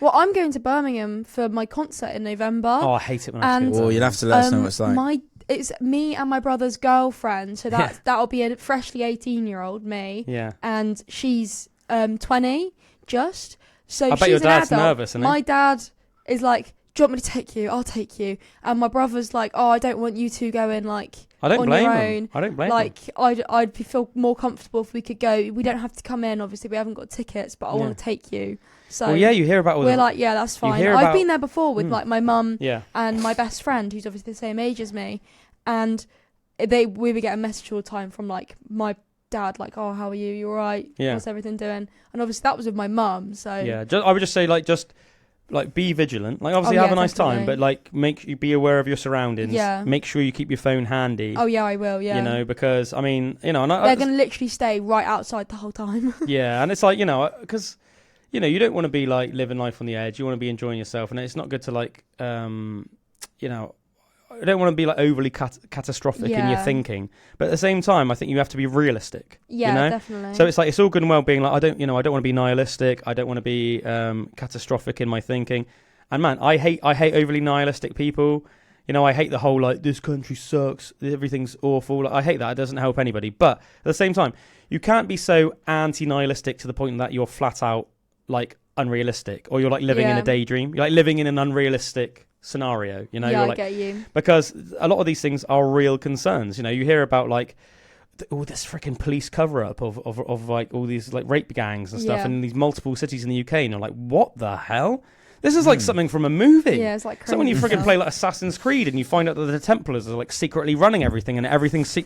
Well, I'm going to Birmingham for my concert in November. Oh, I hate it when I have to. Well, you'll have to let us know what it's like. It's me and my brother's girlfriend, so that'll be a freshly 18-year-old me. Yeah. And she's 20 just. So I bet your dad's nervous, isn't he? My dad is like, do you want me to take you? I'll take you. And my brother's like, oh, I don't want you two going like on your own. I don't blame him. I'd feel more comfortable if we could go. We don't have to come in. Obviously, we haven't got tickets, but I want to take you. So well, yeah, you hear about all we're like, yeah, that's fine. I've been there before with like my mum and my best friend, who's obviously the same age as me, and we would get a message all the time from like my dad, like, oh, how are you? You all right? Yeah. What's everything doing? And obviously that was with my mum. So yeah, I would just say like be vigilant. Like obviously have a nice time, but like make you be aware of your surroundings. Yeah. Make sure you keep your phone handy. Oh yeah, I will. Yeah. You know, because I mean, you know, they're gonna literally stay right outside the whole time. Yeah, and it's like, you know, because you know, you don't want to be like living life on the edge. You want to be enjoying yourself, and it's not good to like, you know, I don't want to be like overly catastrophic in your thinking. But at the same time, I think you have to be realistic. Yeah, you know? Definitely. So it's like, it's all good and well being like, I don't want to be nihilistic. I don't want to be catastrophic in my thinking. And man, I hate overly nihilistic people. You know, I hate the whole like, this country sucks, everything's awful. Like, I hate that. It doesn't help anybody. But at the same time, you can't be so anti-nihilistic to the point that you're flat out like unrealistic, or you're like living in a daydream. You're like living in an unrealistic scenario, you know. Yeah, you're like, I get you. Because a lot of these things are real concerns. You know, you hear about like this freaking police cover up of like all these like rape gangs and stuff in these multiple cities in the UK, and you're like, what the hell? This is like something from a movie. Yeah, it's like crazy. So when you freaking play like Assassin's Creed and you find out that the Templars are like secretly running everything, and everything's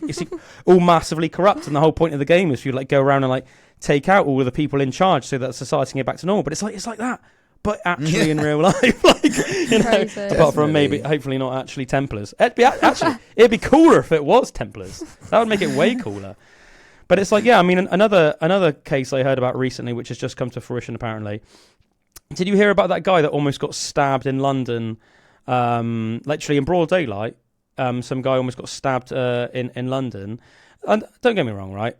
all massively corrupt, and the whole point of the game is for you to like go around and like take out all of the people in charge so that society can get back to normal. But it's like that, but actually in real life, like, you know, crazy. Apart from maybe hopefully not actually Templars. It'd be cooler if it was Templars. That would make it way cooler. But it's like, yeah, I mean, another case I heard about recently, which has just come to fruition apparently. Did you hear about that guy that almost got stabbed in London, literally in broad daylight? Some guy almost got stabbed in London. And don't get me wrong, right?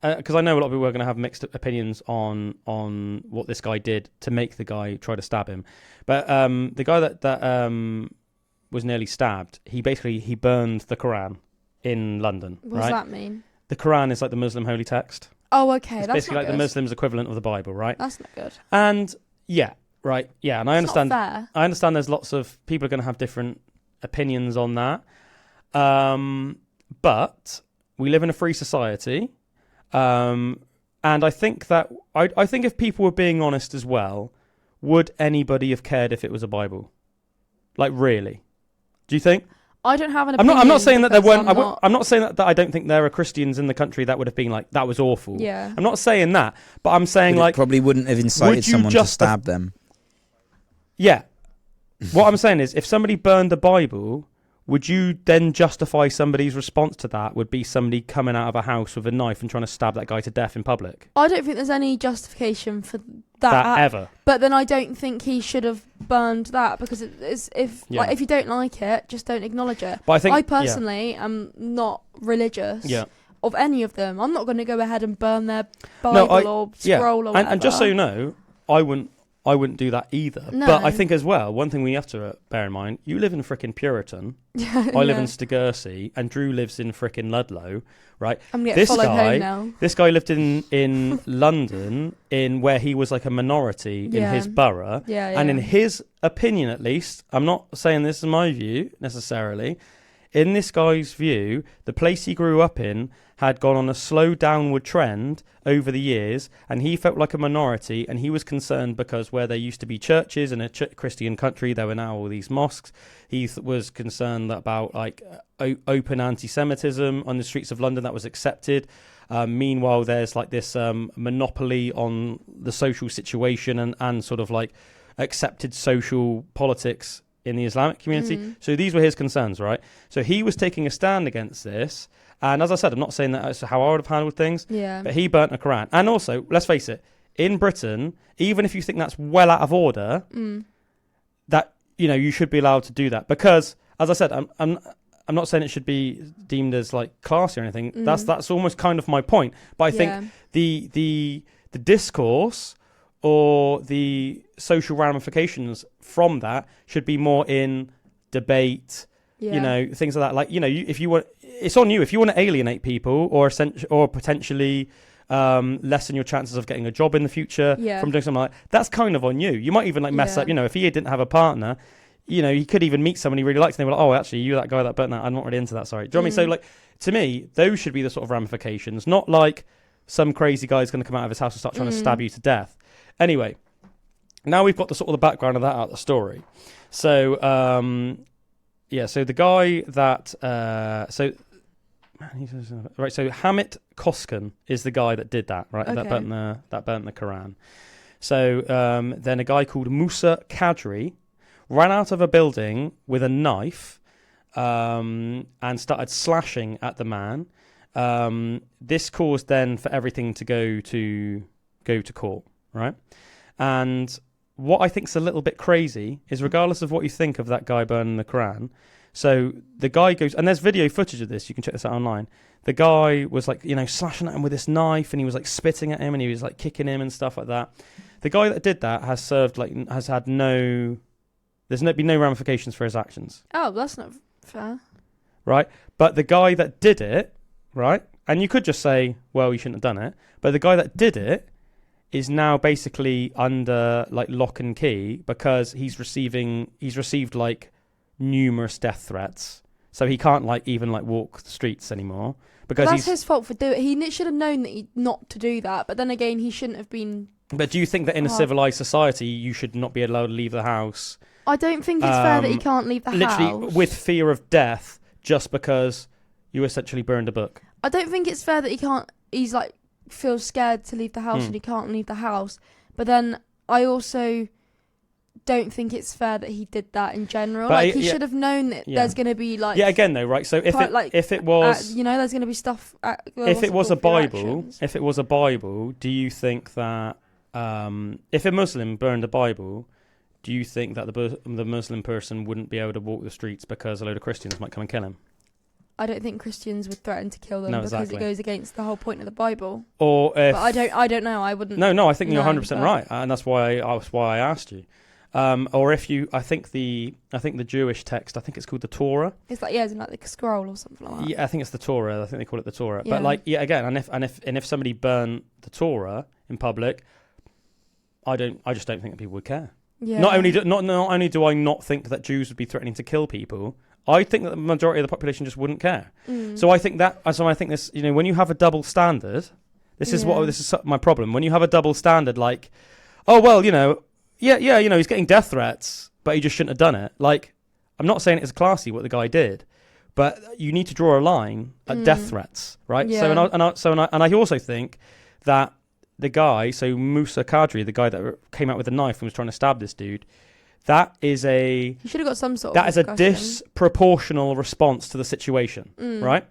Because I know a lot of people are going to have mixed opinions on what this guy did to make the guy try to stab him. But the guy that was nearly stabbed, he burned the Quran in London. What does that mean? The Quran is like the Muslim holy text. Oh, okay. It's basically like the Muslims' equivalent of the Bible, right? That's not good. And yeah, right, yeah, and I understand. Not fair. I understand. There's lots of people are going to have different opinions on that, but we live in a free society, and I think that I think if people were being honest as well, would anybody have cared if it was a Bible? Like, really? Do you think? I don't have an opinion. I'm not saying that there weren't. I'm not saying that I don't think there are Christians in the country that would have been like, that was awful. Yeah. I'm not saying that, but I'm saying but like, probably wouldn't have incited someone to stab them. Yeah. What I'm saying is, if somebody burned the Bible, would you then justify somebody's response to that would be somebody coming out of a house with a knife and trying to stab that guy to death in public? I don't think there's any justification for that ever. But then I don't think he should have burned that, because if you don't like it, just don't acknowledge it. But I personally am not religious of any of them. I'm not going to go ahead and burn their Bible or scroll or whatever. And just so you know, I wouldn't do that either. No. But I think as well, one thing we have to bear in mind, you live in frickin' Puriton. I live in Stegursey, and Drew lives in frickin' Ludlow, right? I'm getting followed home now. This guy lived in London, in where he was like a minority in his borough. And in his opinion, at least, I'm not saying this is my view necessarily, in this guy's view, the place he grew up in had gone on a slow downward trend over the years, and he felt like a minority, and he was concerned because where there used to be churches in a Christian country, there were now all these mosques. He was concerned about like open anti-Semitism on the streets of London that was accepted. Meanwhile, there's like this monopoly on the social situation and sort of like accepted social politics in the Islamic community. So these were his concerns, right? So he was taking a stand against this. And as I said, I'm not saying that's how I would have handled things, but he burnt a Quran. And also, let's face it, in Britain, even if you think that's well out of order, that, you know, you should be allowed to do that. Because, as I said, I'm not saying it should be deemed as like classy or anything. That's almost kind of my point. But I think the discourse or the social ramifications from that should be more in debate, you know, things like that. Like, you know, if you want, it's on you. If you want to alienate people or potentially lessen your chances of getting a job in the future from doing something like that, that's kind of on you. You might even like mess up, you know, if he didn't have a partner, you know, he could even meet someone he really likes and they were like, oh, actually, you that guy that burnt that, I'm not really into that, sorry. Do you know what I mean? So, like, to me, those should be the sort of ramifications, not like some crazy guy's going to come out of his house and start trying to stab you to death. Anyway, now we've got the sort of the background of that out of the story. So, so the guy that, so Hamit Koskan is the guy that did that, right? Okay. That burnt the Quran. So then a guy called Musa Kadri ran out of a building with a knife and started slashing at the man. This caused then for everything to go to court, right? And what I think is a little bit crazy is, regardless of what you think of that guy burning the Quran, so the guy goes, and there's video footage of this, you can check this out online. The guy was like, you know, slashing at him with this knife, and he was like spitting at him, and he was like kicking him and stuff like that. The guy that did that has been no ramifications for his actions. Oh, that's not fair. Right? But the guy that did it, right? And you could just say, well, you shouldn't have done it. But the guy that did it is now basically under like lock and key because he's received like numerous death threats. So he can't like even like walk the streets anymore because that's his fault for doing it. He should have known that not to do that. But then again, he shouldn't have been. But do you think that in a civilized society you should not be allowed to leave the house? I don't think it's fair that he can't leave the house. Literally with fear of death just because you essentially burned a book. I don't think it's fair that he's like feels scared to leave the house and he can't leave the house. But then I also don't think it's fair that he did that in general. But like he should have known that there's going to be like again though, right? So if it was there's going to be stuff. If it was a Bible, do you think that if a Muslim burned a Bible, do you think that the Muslim person wouldn't be able to walk the streets because a load of Christians might come and kill him? I don't think Christians would threaten to kill them because it goes against the whole point of the Bible. But I don't know. I wouldn't. No. I think you're 100% right, and that's why I asked you. Or if you, I think the Jewish text, I think it's called the Torah. It's like isn't it like a scroll or something like that? Yeah, I think it's the Torah. I think they call it the Torah. Yeah. But again, if somebody burned the Torah in public, I just don't think that people would care. Yeah. Not only do I not think that Jews would be threatening to kill people, I think that the majority of the population just wouldn't care. So I think this, you know, when you have a double standard, this is my problem. When you have a double standard, like, oh well, you know, you know, he's getting death threats, but he just shouldn't have done it. Like, I'm not saying it's classy what the guy did, but you need to draw a line at death threats, right? Yeah. And I also think that the guy, so Musa Kadri, the guy that came out with a knife and was trying to stab this dude, he should have got some sort of a disproportional response to the situation, right?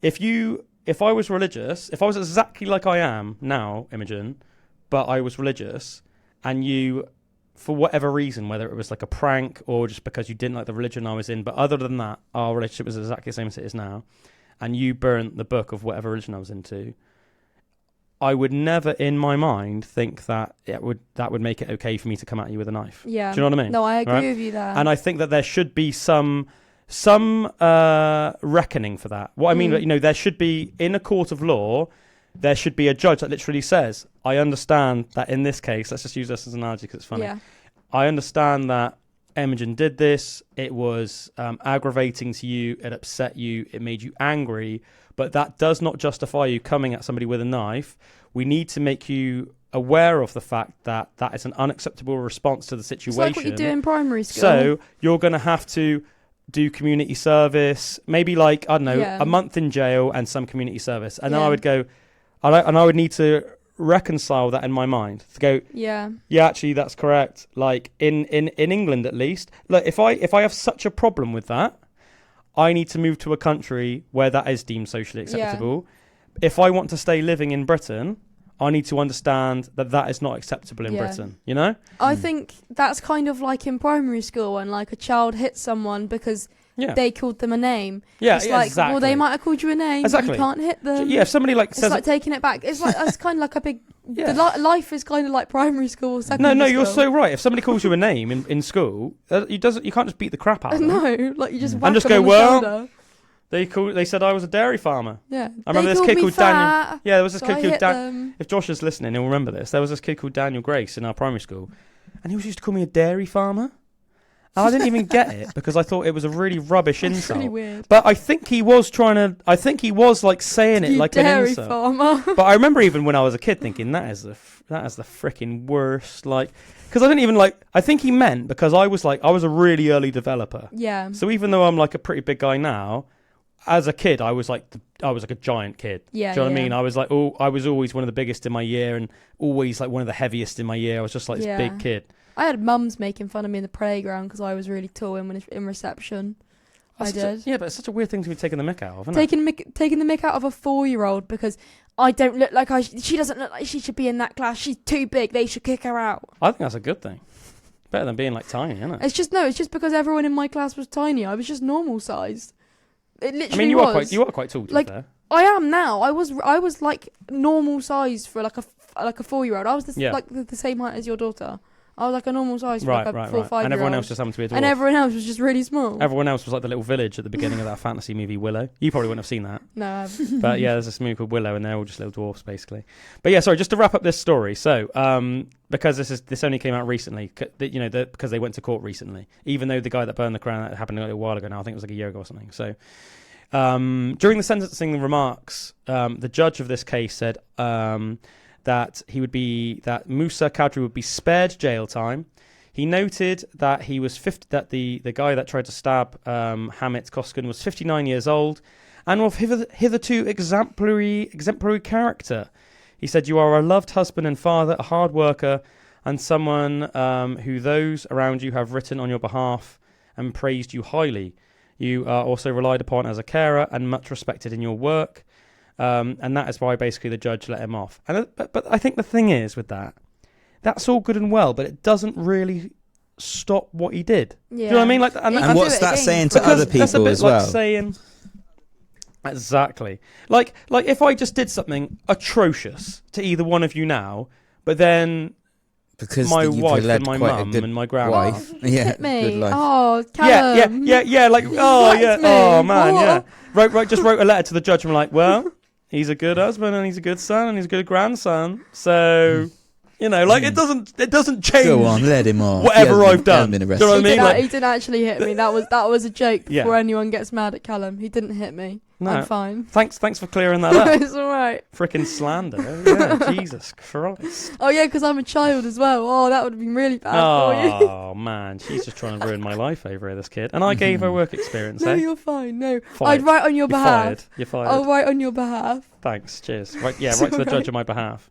If I was religious, if I was exactly like I am now, Imogen, but I was religious, and you, for whatever reason, whether it was like a prank or just because you didn't like the religion I was in, but other than that, our relationship was exactly the same as it is now, and you burnt the book of whatever religion I was into, I would never, in my mind, think that that would make it okay for me to come at you with a knife. Yeah. Do you know what I mean? No, I agree with you there. And I think that there should be some reckoning for that. What I mean, you know, there should be, in a court of law, there should be a judge that literally says, I understand that in this case, let's just use this as an analogy because it's funny. Yeah. I understand that Imogen did this. It was aggravating to you. It upset you. It made you angry. But that does not justify you coming at somebody with a knife. We need to make you aware of the fact that that is an unacceptable response to the situation. It's like what you do in primary school. So you're going to have to do community service, maybe like, I don't know, a month in jail and some community service. And then I would go, and I would need to reconcile that in my mind to go, yeah, actually that's correct. Like in England at least, look, if I have such a problem with that, I need to move to a country where that is deemed socially acceptable. If I want to stay living in Britain, I need to understand that that is not acceptable in Britain, you know? I think that's kind of like in primary school when like a child hits someone because they called them a name. Yeah, it's like, exactly. Well, they might have called you a name, but you can't hit them. Yeah, if somebody like it's says... It's like taking it back. It's like, it's kind of like a big... life is kind of like primary school or secondary school. No, you're so right. If somebody calls you a name in school, you can't just beat the crap out of them. No, like you just whack and just them go, on the shoulder. They said I was a dairy farmer. Yeah. I remember this kid called Daniel. Yeah, there was this kid called Daniel. If Josh is listening, he'll remember this. There was this kid called Daniel Grace in our primary school, and he was used to call me a dairy farmer. And I didn't even get it because I thought it was a really rubbish insult. Really weird. But I think he was like saying it like an insult. Dairy farmer. But I remember even when I was a kid thinking that is the freaking worst. Like, because I didn't even like. I think he meant because I was a really early developer. Yeah. So even though I'm like a pretty big guy now, as a kid, I was like a giant kid. Yeah. Do you know what I mean? I was like, I was always one of the biggest in my year, and always like one of the heaviest in my year. I was just like this big kid. I had mums making fun of me in the playground because I was really tall in reception. But it's such a weird thing to be taking the mick out of, isn't it? Taking the mick out of a 4-year-old because I don't look like she doesn't look like she should be in that class. She's too big. They should kick her out. I think that's a good thing. Better than being like tiny, isn't it? It's just because everyone in my class was tiny. I was just normal sized. It literally I mean, you are quite tall. Like I am now. I was like normal size for like a 4-year-old. I was the same height as your daughter. I was like a normal size for like a 4 or 5-year-old. And everyone else just happened to be a dwarf. And everyone else was just really small. Everyone else was like the little village at the beginning of that fantasy movie Willow. You probably wouldn't have seen that. No, I haven't. But yeah, there's this movie called Willow and they're all just little dwarfs basically. But yeah, sorry, just to wrap up this story. So, because this only came out recently, because they went to court recently, even though the guy that burned the Crown, that happened a little while ago now, I think it was like a year ago or something. So, during the sentencing remarks, the judge of this case said that Musa Kadri would be spared jail time. He noted that he was the guy that tried to stab Hamit Koskin was 59 years old and of hitherto exemplary character. He said, "You are a loved husband and father, a hard worker, and someone who those around you have written on your behalf and praised you highly. You are also relied upon as a carer and much respected in your work." And that is why basically the judge let him off. But I think the thing is with that's all good and well, but it doesn't really stop what he did. Yeah. Do you know what I mean? Like, and what's that saying to other people as well? Like saying, exactly. Like if I just did something atrocious to either one of you now, but then because my wife and my mum and my grandma, hit me. Oh, Calum. Yeah. Like, oh man, what? Yeah. Just wrote a letter to the judge and I'm like, well, he's a good husband and he's a good son and he's a good grandson, so. Like it doesn't change. Go on, let him off. Whatever I've done. Do you know what I mean? He didn't actually hit me. That was a joke. Before anyone gets mad at Calum, he didn't hit me. No. I'm fine. Thanks for clearing that up. It's all right. Frickin' slander. Yeah, Jesus Christ. Oh yeah, because I'm a child as well. Oh, that would have been really bad for you. Oh man, she's just trying to ruin my life over here, this kid. And I gave her work experience. No, you're fine. No, I'd write on your behalf. You're fired. I'll write on your behalf. Thanks. Cheers. Write to the judge on my behalf.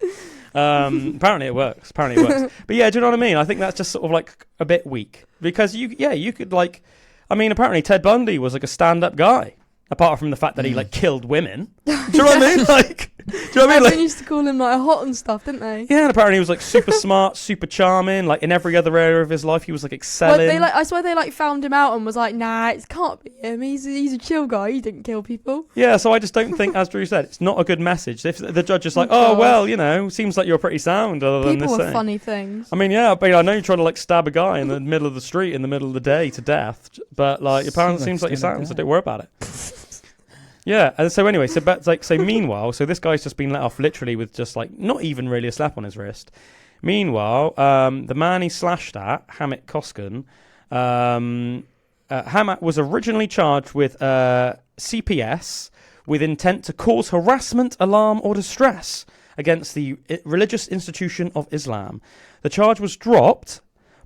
Apparently it works. But yeah, do you know what I mean? I think that's just sort of like a bit weak because you could like, I mean, apparently Ted Bundy was like a stand-up guy. Apart from the fact that he like killed women. Do you know what I mean? Like, do you know what I mean? Like, they used to call him like hot and stuff, didn't they? Yeah, and apparently he was like super smart, super charming. Like in every other area of his life, he was like excelling. I swear they like found him out and was like, nah, it can't be him. He's a chill guy. He didn't kill people. Yeah, so I just don't think, as Drew said, it's not a good message. If the judge is like, oh well, seems like you're pretty sound. Other than people this are thing. Funny things. I mean, yeah, but I know you're trying to like stab a guy in the middle of the street in the middle of the day to death, but like apparently seems like you're sound, so don't worry about it. Yeah, and so anyway, meanwhile, so this guy's just been let off literally with just like not even really a slap on his wrist. Meanwhile, the man he slashed at, Hamit Koskin, Hammett was originally charged with CPS with intent to cause harassment, alarm, or distress against the religious institution of Islam. The charge was dropped,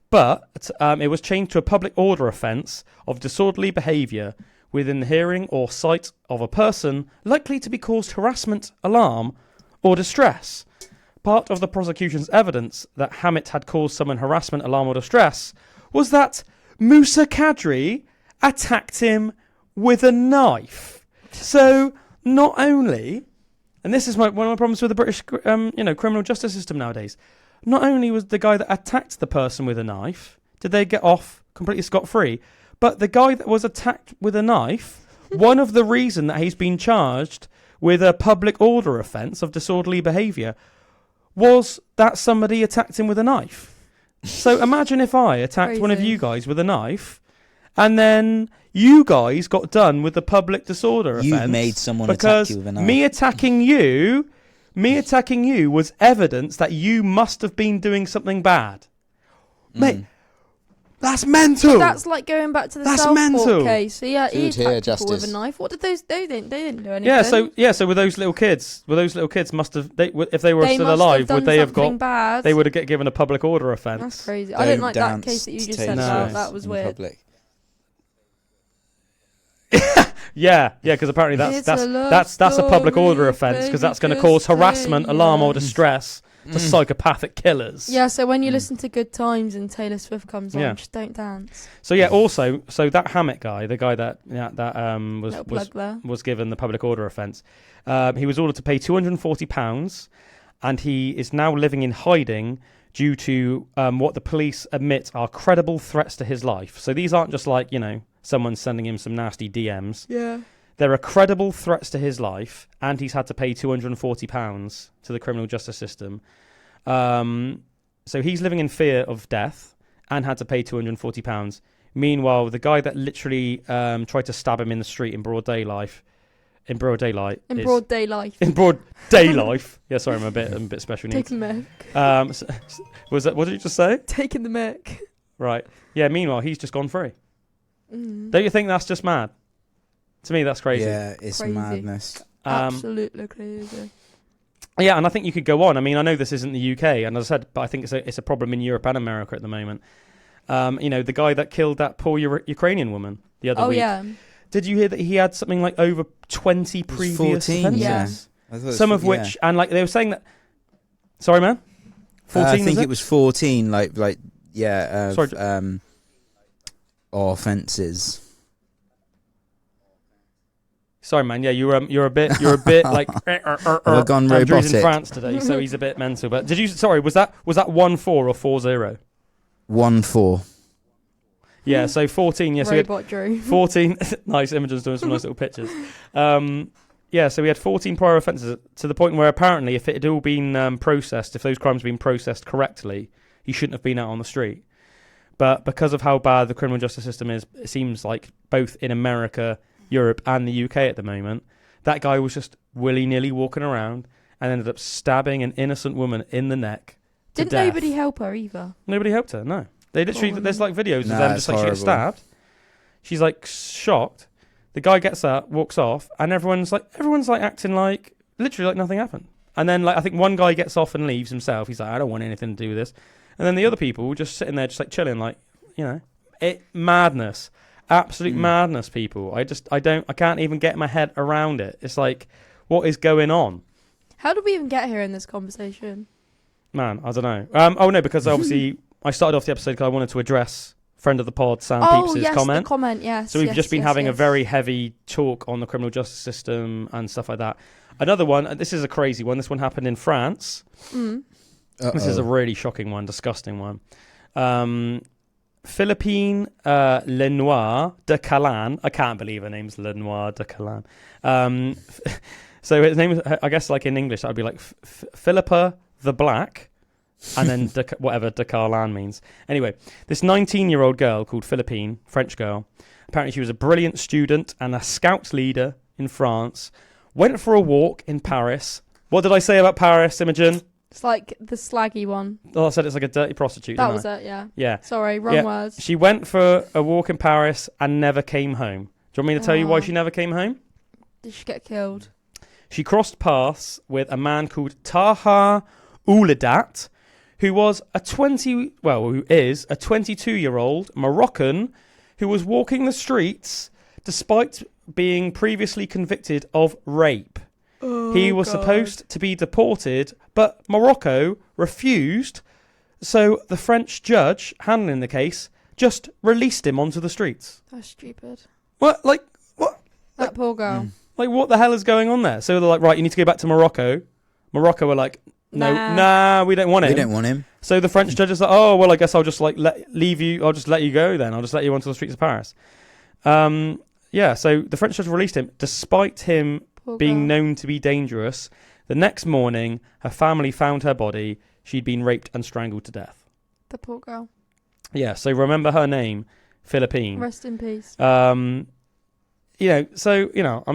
but it was changed to a public order offence of disorderly behaviour within the hearing or sight of a person likely to be caused harassment, alarm, or distress. Part of the prosecution's evidence that Hammett had caused someone harassment, alarm, or distress was that Musa Kadri attacked him with a knife. So not only, and this is one of my problems with the British, criminal justice system nowadays. Not only was the guy that attacked the person with a knife, did they get off completely scot-free, but the guy that was attacked with a knife, one of the reason that he's been charged with a public order offence of disorderly behaviour was that somebody attacked him with a knife. So imagine if I attacked one of you guys with a knife, and then you guys got done with the public disorder offence. You made someone attack you with a knife. Me attacking you was evidence that you must have been doing something bad. Mate, that's mental. That's like going back to the Southport case. So yeah, he attacked people with a knife. What did they didn't do anything. So with those little kids, must have if they were still alive, would they have got bad. They would have given a public order offence. That's crazy. I didn't like that case that you just said about. That was weird. Yeah, because apparently that's a public order offence because that's going to cause harassment, alarm, or distress to psychopathic killers. Yeah, so when you listen to Good Times and Taylor Swift comes on, just don't dance. So yeah, also, that Hammett guy, the guy that was given the public order offence, he was ordered to pay £240, and he is now living in hiding due to what the police admit are credible threats to his life. So these aren't just like, someone sending him some nasty DMs. Yeah. There are credible threats to his life, and he's had to pay £240 to the criminal justice system. So he's living in fear of death and had to pay £240. Meanwhile, the guy that literally tried to stab him in the street in broad daylight. Yeah, sorry, I'm a bit special needs. Taking the mic. Was that? What did you just say? Taking the mic. Right. Yeah. Meanwhile, he's just gone free. Don't you think that's just mad? To me, that's crazy. Yeah, it's crazy. Madness. Absolutely crazy. Yeah, and I think you could go on. I mean, I know this isn't the UK, and as I said, but I think it's a problem in Europe and America at the moment. The guy that killed that poor Ukrainian woman the other week. Oh, yeah. Did you hear that he had something like over 20 previous 14, offences? Yeah. Some of which, and like they were saying that... Sorry, man? 14, I think it was 14, offences. Sorry, man. Yeah, you're a bit like. I've gone robotic. Andrew's in France today, so he's a bit mental. But did you? Sorry, was that 1-4 or 4-0? 1-4. Yeah, so 14. Yeah, so Robot Drew. 14. Nice. Imogen's doing some nice little pictures. Yeah, so we had 14 prior offences to the point where apparently, if it had all been processed, if those crimes had been processed correctly, he shouldn't have been out on the street. But because of how bad the criminal justice system is, it seems like both in America, Europe and the UK at the moment, that guy was just willy-nilly walking around and ended up stabbing an innocent woman in the neck to Didn't death. nobody help her either? Nobody helped her, no. They literally, there's like videos of them just like she gets stabbed. She's like shocked. The guy gets up, walks off, and everyone's like acting like literally like nothing happened. And then like I think one guy gets off and leaves himself. He's like, I don't want anything to do with this. And then the other people just sitting there, just like chilling, like madness, absolute madness. People, I can't even get my head around it. It's like, what is going on? How did we even get here in this conversation? Man, I don't know. Because obviously I started off the episode because I wanted to address friend of the pod Sam Peeps' comment. The comment, yes. So we've just been having a very heavy talk on the criminal justice system and stuff like that. Another one, this is a crazy one. This one happened in France. This is a really shocking one, disgusting one. Philippine Lenoir de Calum. I can't believe her name's Lenoir de Calum. So his name is, I guess, like in English, that would be like Philippa the Black, and then whatever de Calum means. Anyway, this 19-year-old girl called Philippine, French girl, apparently she was a brilliant student and a scout leader in France, went for a walk in Paris. What did I say about Paris, Imogen? It's like the slaggy one. Oh, I said it's like a dirty prostitute. That was it, yeah. Yeah. Sorry, wrong words. She went for a walk in Paris and never came home. Do you want me to tell you why she never came home? Did she get killed? She crossed paths with a man called Taha Ouladat, who is a 22-year-old Moroccan who was walking the streets despite being previously convicted of rape. He was supposed to be deported, but Morocco refused, so the French judge handling the case just released him onto the streets. That's stupid. What? Like, what? That poor girl. Like, what the hell is going on there? So they're like, right, you need to go back to Morocco. Morocco were like, no, we don't want him. We don't want him. So the French judge is like, oh, well, I guess I'll just leave you. I'll just let you go then. I'll just let you onto the streets of Paris. Yeah, so the French judge released him despite him being known to be dangerous. The next morning, her family found her body. She'd been raped and strangled to death. The poor girl. Yeah, so remember her name, Philippine. Rest in peace. I'm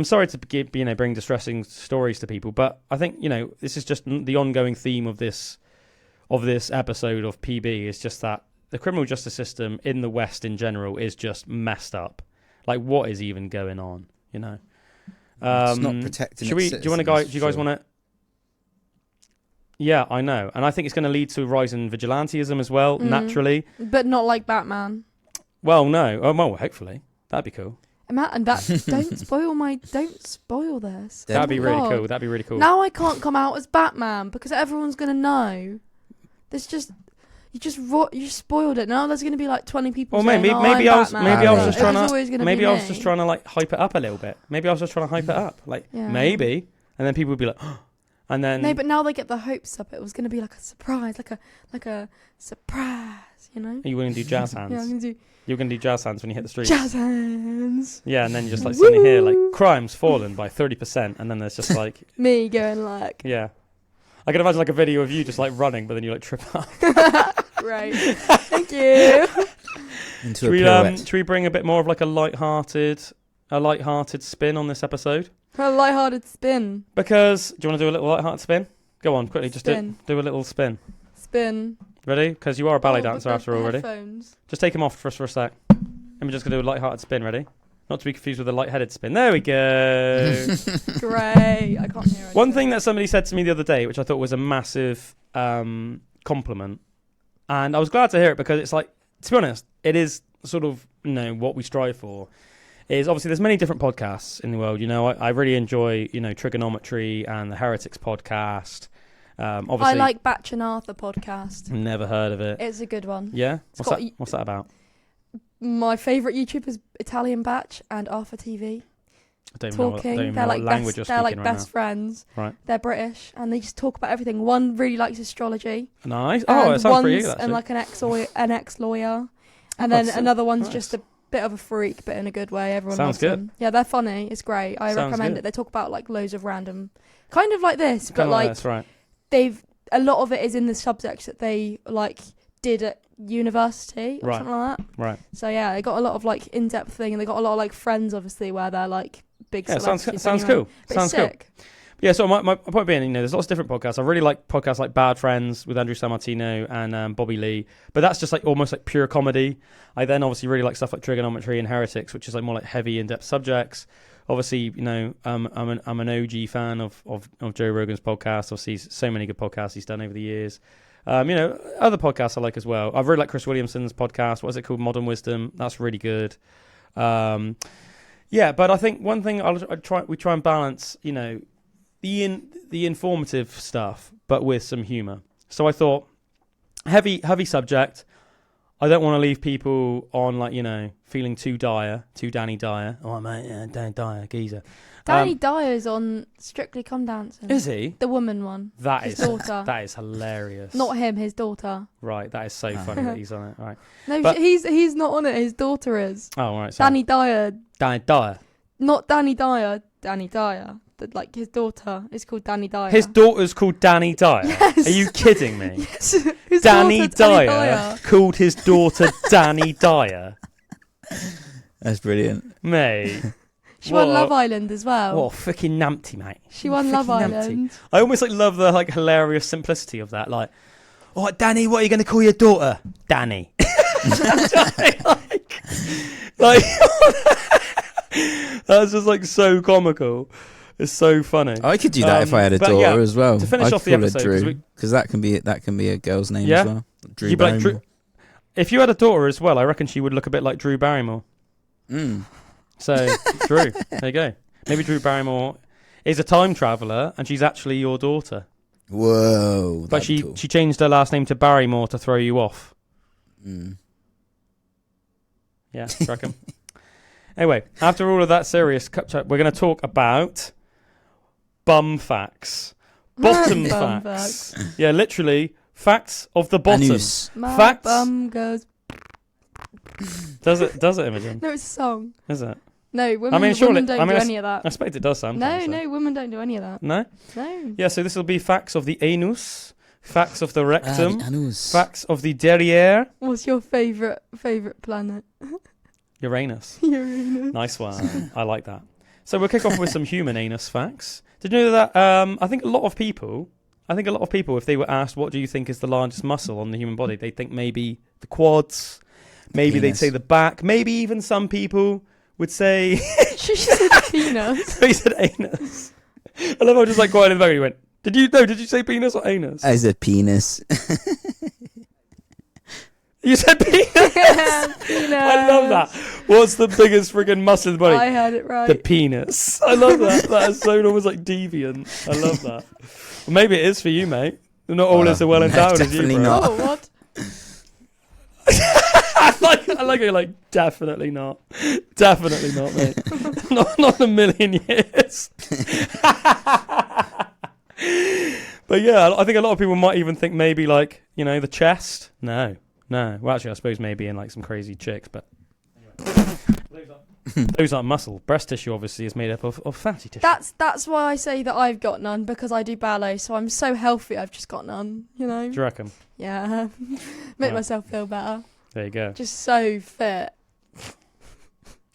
sorry to bring distressing stories to people, but I think, this is just the ongoing theme of this episode of PB. Is just that the criminal justice system in the West in general is just messed up. Like, what is even going on? It's not protecting. Do you guys want to? Yeah, I know, and I think it's going to lead to a rise in vigilantism as well, naturally. But not like Batman. Well, no. Oh, well, hopefully that'd be cool. And that don't spoil this. That'd be really cool. That'd be really cool. Now I can't come out as Batman because everyone's gonna know. You spoiled it. Now there's gonna be like 20 people. Well, maybe I was just trying to like hype it up a little bit. Maybe I was just trying to hype it up, maybe, and then people would be like, oh. And then no, but now they get the hopes up. It was gonna be like a surprise, like a surprise. Are you going to do jazz hands? Yeah, I'm gonna do. You're going to do jazz hands when you hit the streets. Jazz hands. Yeah, and then you just like suddenly hear like crimes fallen by 30%, and then there's just like me going like. Yeah, I can imagine like a video of you just like running, but then you like trip up. Right. Thank you. Should we bring a bit more of like a light-hearted spin on this episode? A light-hearted spin. Because do you want to do a little light-hearted spin? Go on, quickly, just do a little spin. Spin. Ready? Because you are a ballet dancer after all, ready? Headphones. Just take them off for us for a sec. I'm just going to do a light-hearted spin, ready? Not to be confused with a light-headed spin. There we go. Great. I can't hear anything. One thing that somebody said to me the other day, which I thought was a massive compliment, and I was glad to hear it because it's like, to be honest, it is sort of, what we strive for. Is obviously there's many different podcasts in the world. I really enjoy, Trigonometry and the Heretics podcast. Obviously, I like Batch and Arthur podcast. Never heard of it. It's a good one. Yeah? What's that about? My favourite YouTubers, Italian Batch and Arthur TV. I don't know what language you're speaking. They're like best friends. Right. They're British and they just talk about everything. One really likes astrology. Nice. Oh, it sounds pretty good, actually. And like an ex-lawyer. And then another one's just a bit of a freak, but in a good way. Everyone sounds loves good. them. Yeah, they're funny. It's great. I recommend it. They talk about like loads of random, kind of like this, but like this, right. A lot of it is in the subjects that they like did at university or something like that. Right. So yeah, they got a lot of like in-depth thing, and they got a lot of like friends, obviously, where they're like big. Yeah, sounds cool. Sounds sick. Cool. Yeah, so my point being, there's lots of different podcasts. I really like podcasts like Bad Friends with Andrew Sammartino and Bobby Lee, but that's just like almost like pure comedy. I then obviously really like stuff like Trigonometry and Heretics, which is like more like heavy, in-depth subjects. Obviously, I'm an OG fan of Joe Rogan's podcast. Obviously, so many good podcasts he's done over the years. Other podcasts I like as well. I really like Chris Williamson's podcast. What is it called? Modern Wisdom. That's really good. Yeah, but I think one thing we try and balance, the informative stuff, but with some humour. So I thought, heavy subject. I don't want to leave people on feeling too Danny Dyer. Oh mate, yeah, Danny Dyer, geezer. Danny Dyer's on Strictly Come Dancing. Is he? The woman one. His daughter. That is hilarious. Not him, his daughter. Right, that is so funny that he's on it. Right. No, but he's not on it. His daughter is. Oh right. Sorry. Danny Dyer. Danny Dyer. Not Danny Dyer. Danny Dyer. Like his daughter is called Danny Dyer. His daughter's called Danny Dyer. Yes. Are you kidding me? Yes. Danny Dyer called his daughter Danny Dyer. That's brilliant, mate. She won Love Island as well. What freaking nampty, mate. She won Love Island. I almost love the hilarious simplicity of that. Like, oh, Danny, what are you going to call your daughter? Danny. like that's just so comical. It's so funny. I could do that if I had a daughter as well. To finish off the episode, because that can be a girl's name as well. Drew Barrymore. If you had a daughter as well, I reckon she would look a bit like Drew Barrymore. So Drew, there you go. Maybe Drew Barrymore is a time traveller and she's actually your daughter. Whoa! But she changed her last name to Barrymore to throw you off. Yeah, I reckon. Anyway, after all of that serious chat, we're going to talk about bum facts, bottom facts. Yeah, literally facts of the bottom. My bum goes. Does it, Imogen? No, it's a song. Is it? No, women don't do any of that. I expect it does sometimes. No, women don't do any of that. No? No. Yeah, so this will be facts of the anus, facts of the rectum, facts of the derriere. What's your favourite planet? Uranus. Uranus. Nice one. I like that. So we'll kick off with some human anus facts. Did you know that I think a lot of people, if they were asked what do you think is the largest muscle on the human body, they'd think maybe the quads, maybe they'd say the back, maybe even some people would say... She said penis. He said anus. I love how just quiet in the back he went, did you say penis or anus? I said penis. You said penis? Penis. I love that. What's the biggest friggin' muscle in the body? I had it right. The penis. I love that. That is so almost deviant. I love that. Well, maybe it is for you, mate. Not all is so well endowed as you, bro. Not. Oh, what? I like it. Definitely not. Definitely not, mate. not in a million years. But yeah, I think a lot of people might even think maybe the chest. No. Well, actually, I suppose maybe in some crazy chicks, but those aren't muscle. Breast tissue obviously is made up of fatty tissue. That's why I say that I've got none, because I do ballet, so I'm so healthy. I've just got none. You know. Do you reckon? Yeah, make myself feel better. There you go. Just so fit.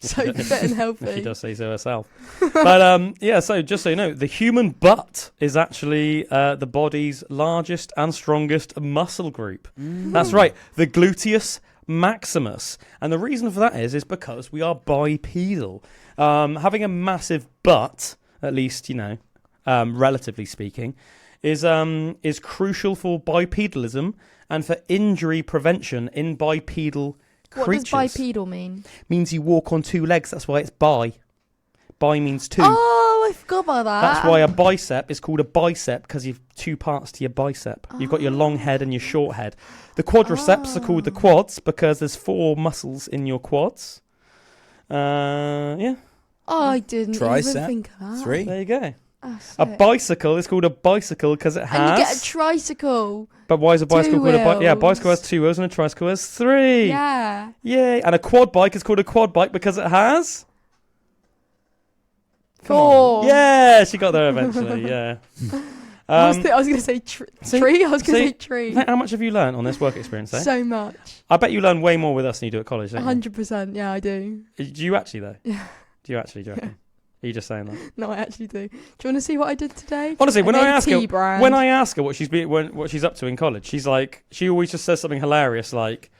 So fit and healthy. She does say so herself. But so just so you know, the human butt is actually the body's largest and strongest muscle group. That's right, the gluteus maximus. And the reason for that is because we are bipedal. Having a massive butt, at least, relatively speaking, is crucial for bipedalism and for injury prevention in bipedal creatures. What does bipedal mean? Means you walk on two legs. That's why it's bi. Bi means two. Oh, I forgot about that. That's why a bicep is called a bicep, because you've two parts to your bicep. You've got your long head and your short head. The quadriceps are called the quads because there's 4 muscles in your quads. Yeah. Oh, I didn't even think of that. 3. There you go. A bicycle is called a bicycle because it has... And you get a tricycle. But why is a bicycle called a bicycle? Yeah, a bicycle has 2 wheels and a tricycle has 3. Yeah. Yay. And a quad bike is called a quad bike because it has... 4. Yeah, she got there eventually, yeah. I was going to say tree. I was going to say tree. How much have you learned on this work experience, So much. I bet you learn way more with us than you do at college, don't you? 100%, yeah, I do. Do you actually, though? Yeah. Do you actually, do you reckon? Are you just saying that? No, I actually do. Do you want to see what I did today? Honestly, when I ask her what she's up to in college, she's she always just says something hilarious like,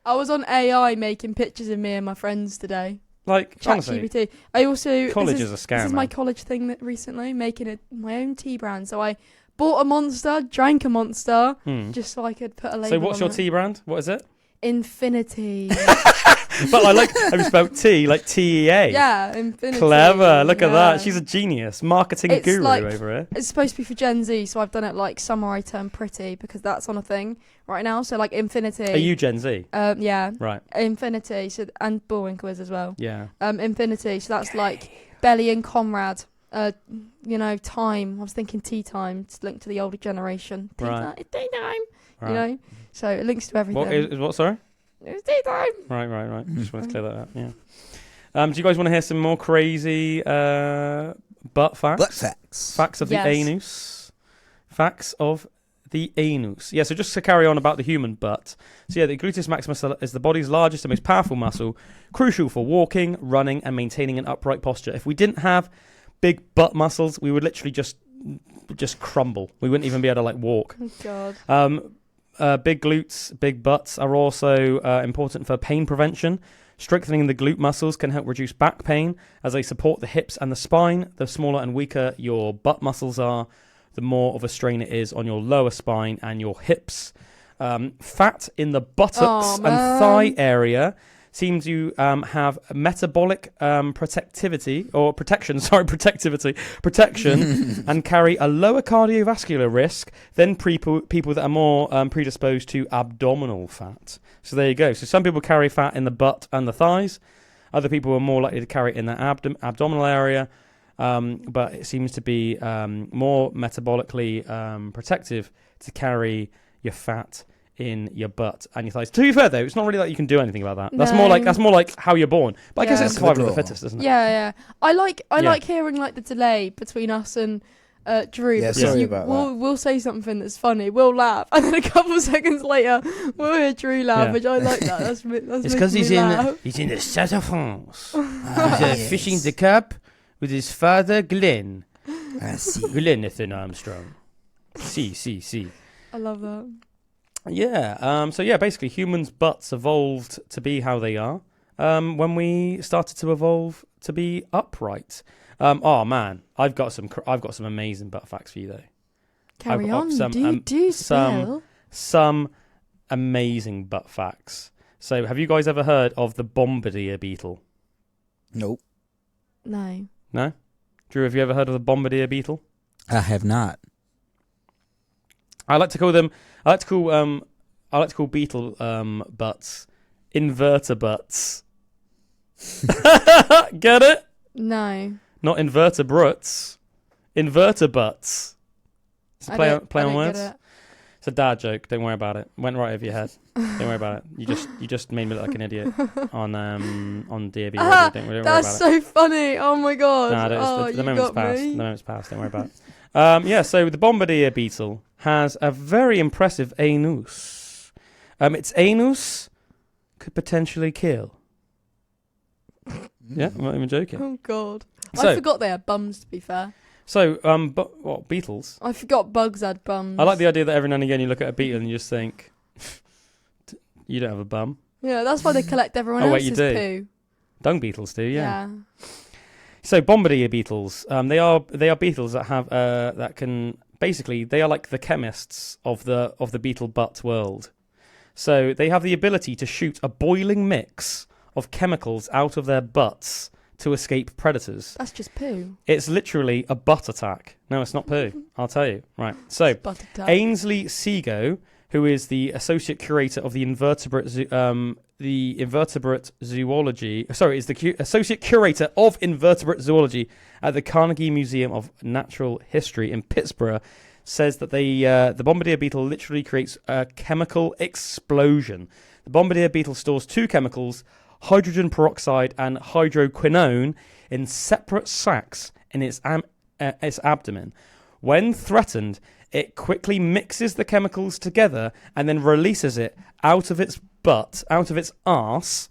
I was on AI making pictures of me and my friends today. Honestly, ChatGPT. I also college is a scam. This is my college thing that recently, making my own tea brand. So I bought a Monster, drank a Monster, just so I could put a label. So what's on your tea brand? What is it? Infinity. But I like how you spelled T, like TEA. Yeah, Infinity. Clever. Look at that. She's a genius. Marketing guru over here. It's supposed to be for Gen Z, so I've done it summer I turn pretty, because that's on a thing right now. So Infinity. Are you Gen Z? Yeah. Right. Infinity. So and Bullwinkle is as well. Yeah. Infinity. So that's Belly and Comrade. Time. I was thinking tea time. It's linked to the older generation. Tea time. It's tea time. Right. So it links to everything. What? Sorry. It's tea time. Right. Just wanted to clear that up. Yeah. Do you guys want to hear some more crazy butt facts? Butt facts. Facts of the anus. Facts of the anus. Yeah, so just to carry on about the human butt. So yeah, the gluteus maximus is the body's largest and most powerful muscle, crucial for walking, running, and maintaining an upright posture. If we didn't have big butt muscles, we would literally just crumble. We wouldn't even be able to walk. Oh God. Big glutes, big butts are also important for pain prevention. Strengthening the glute muscles can help reduce back pain as they support the hips and the spine. The smaller and weaker your butt muscles are, the more of a strain it is on your lower spine and your hips. Fat in the buttocks and thigh area seems to have metabolic protection, and carry a lower cardiovascular risk than people that are more predisposed to abdominal fat. So there you go. So some people carry fat in the butt and the thighs. Other people are more likely to carry it in the abdominal area. But it seems to be more metabolically protective to carry your fat in your butt and your thighs. To be fair, though, it's not really like you can do anything about that. No. That's more like how you're born. But I guess it's survival of the fittest, isn't it? Yeah. I like hearing the delay between us and Drew. Yeah, sorry about that. We'll say something that's funny. We'll laugh, and then a couple seconds later, we'll hear Drew laugh, which I like that. That's it's because he's in the south of France. He's fishing the cup with his father, Glenn. Glenn Armstrong. See. I love that. Yeah. So yeah, basically, humans' butts evolved to be how they are when we started to evolve to be upright. Oh man, I've got some amazing butt facts for you though. Carry on. Do some amazing butt facts. So, have you guys ever heard of the bombardier beetle? Nope. No. No? Drew, have you ever heard of the bombardier beetle? I have not. I like to call beetle butts invertebrates. Get it? No. Not invertebrates. Invertebrates. It's a play on words. It's a dad joke. Don't worry about it. Went right over your head. Don't worry about it. You just made me look like an idiot on DAB Radio. Don't worry about it. That's so funny. Oh my God. Nah, the moment's passed. The moment's passed. Don't worry about it. So the bombardier beetle has a very impressive anus. Its anus could potentially kill. Yeah, I'm not even joking. Oh God. I forgot they had bums, to be fair. So, what, beetles? I forgot bugs had bums. I like the idea that every now and again you look at a beetle and you just think, you don't have a bum. Yeah, that's why they collect everyone else's poo. Dung beetles do, yeah. So, bombardier beetles, they are beetles that have that can basically, they are like the chemists of the beetle butt world. So they have the ability to shoot a boiling mix of chemicals out of their butts to escape predators. That's just poo. It's literally a butt attack. No, it's not poo. I'll tell you. Right. So Ainsley Seago, who is the associate curator of the invertebrate zoology. Sorry, is the associate curator of invertebrate zoology at the Carnegie Museum of Natural History in Pittsburgh, says that the bombardier beetle literally creates a chemical explosion. The bombardier beetle stores two chemicals, hydrogen peroxide and hydroquinone, in separate sacs in its abdomen. When threatened, it quickly mixes the chemicals together and then releases it out of its butt, out of its arse,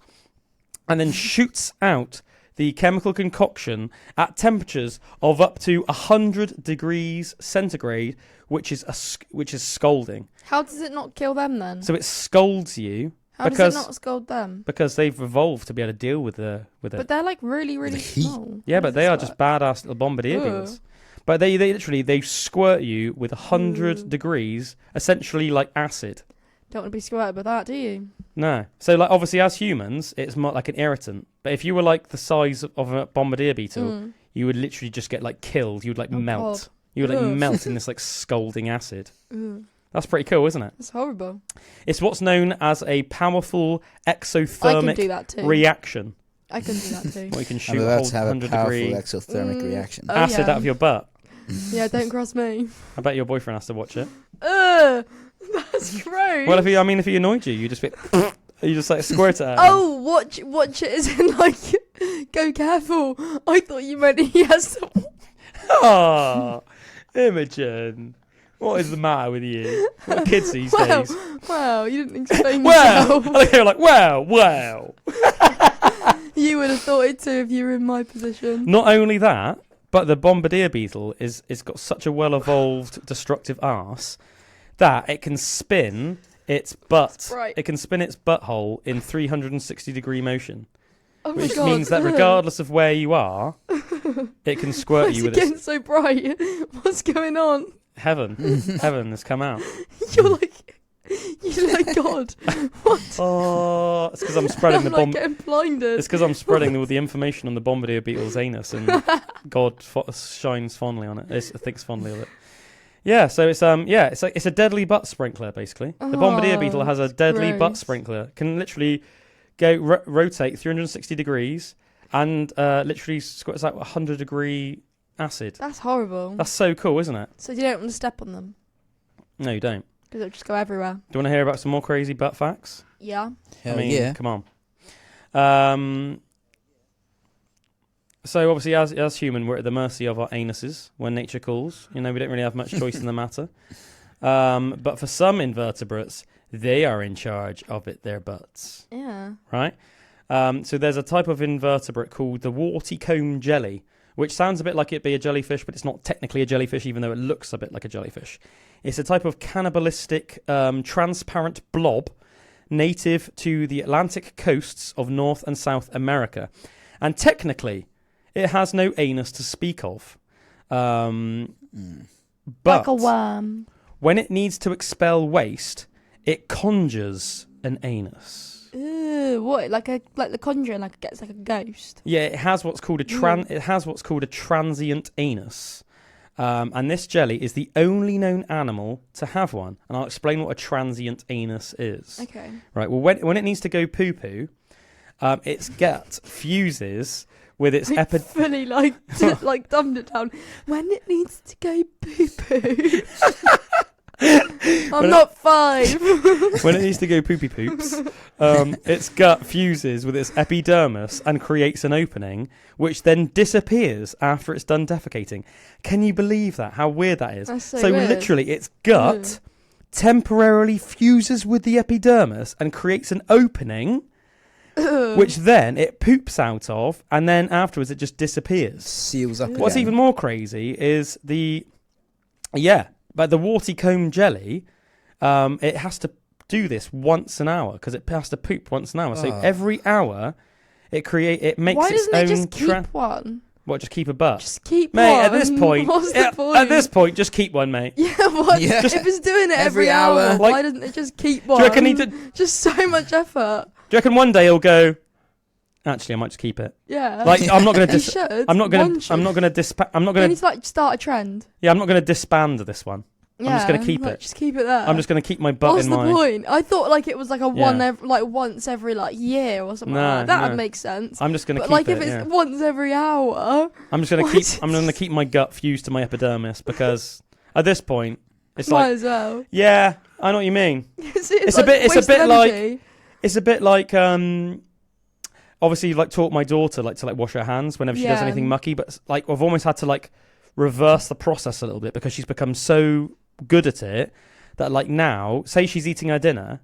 and then shoots out the chemical concoction at temperatures of up to 100 degrees centigrade, which is scalding. How does it not kill them then? So it scalds you. How does it not scald them? Because they've evolved to be able to deal with it. But they're like really, really small. Yeah, but they are just badass little bombardier beetles. But they literally squirt you with 100 degrees, essentially like acid. Don't want to be squirted by that, do you? No. So like obviously as humans, it's more like an irritant. But if you were like the size of a bombardier beetle, you would literally just get like killed. You would like melt. God. You would like melt in this like scalding acid. That's pretty cool, isn't it? It's horrible. It's what's known as a powerful exothermic reaction. I can do that too. Or you can shoot a whole 100 degree exothermic reaction. Acid out of your butt. Yeah, don't cross me. I bet your boyfriend has to watch it. That's gross. Well, if he annoyed you, you just like squirt it at him. Oh, watch it as in like, go careful. I thought you meant he has to. Oh, Imogen. What is the matter with you? What kids these days? Wow, you didn't explain yourself. Well, they were like, wow. You would have thought it too if you were in my position. Not only that, but the bombardier beetle is got such a well-evolved destructive arse that it can spin its butt. Right. It can spin its butthole in 360-degree motion. Oh which my God. means that regardless of where you are, it can squirt you with it. It's getting so bright. What's going on? Heaven has come out. You're like God. What? Oh, it's because I'm spreading the bomb. Getting blinded. It's because I'm spreading all the information on the bombardier beetle's anus, and God shines fondly on it. Thinks fondly of it. Yeah, so it's it's a deadly butt sprinkler basically. The bombardier beetle has a deadly butt sprinkler. Can literally go rotate 360 degrees and literally squirts out 100-degree acid. That's horrible. That's so cool, isn't it? So you don't want to step on them? No, you don't. Because it'll just go everywhere. Do you want to hear about some more crazy butt facts? Yeah. Hell Come on. So obviously, as human, we're at the mercy of our anuses when nature calls. We don't really have much choice in the matter. But for some invertebrates, they are in charge of their butts. Yeah. Right? So there's a type of invertebrate called the warty comb jelly, which sounds a bit like it'd be a jellyfish, but it's not technically a jellyfish, even though it looks a bit like a jellyfish. It's a type of cannibalistic, transparent blob native to the Atlantic coasts of North and South America. And technically, it has no anus to speak of. But like a worm. When it needs to expel waste, it conjures an anus. Ew, what? Like the Conjuring, like it gets like a ghost. Yeah, it has what's called a transient anus. And this jelly is the only known animal to have one. And I'll explain what a transient anus is. Okay. Right. Well, when it needs to go poo-poo, its gut fuses with its fully like dumbed it down. When it needs to go poo-poo. I'm not 5. When it needs to go poopy poops, its gut fuses with its epidermis and creates an opening, which then disappears after it's done defecating. Can you believe that? How weird that is. That's so weird. Literally, its gut temporarily fuses with the epidermis and creates an opening, which then it poops out of, and then afterwards it just disappears. Seals up. What's even more crazy is but the warty comb jelly, it has to do this once an hour because it has to poop once an hour. So every hour, it makes Why its doesn't own. it just keep one? What? Just keep a butt? Just keep mate, one. At this point, what's the point? At this point, just keep one, mate. Yeah, what? Yeah. If it's doing it every hour, why doesn't it just keep one? Do you reckon he did? Just so much effort. Do you reckon one day he'll go? Actually, I might just keep it. Yeah. Like I'm not going to. I'm not going to. You need to like start a trend. Yeah, I'm not going to disband this one. Yeah, I'm just going to keep it. Just keep it there. I'm just going to keep my butt in my... What's the point? I thought like it was like once every year or something like that. That would make sense. I'm just going to keep it. But if it's once every hour... I'm just going to keep... I'm going to keep my gut fused to my epidermis because at this point, it's Might as well. Yeah, I know what you mean. It's a bit like... Obviously, taught my daughter to wash her hands whenever she does anything mucky, but I've almost had to reverse the process a little bit because she's become so good at it that now, say she's eating her dinner,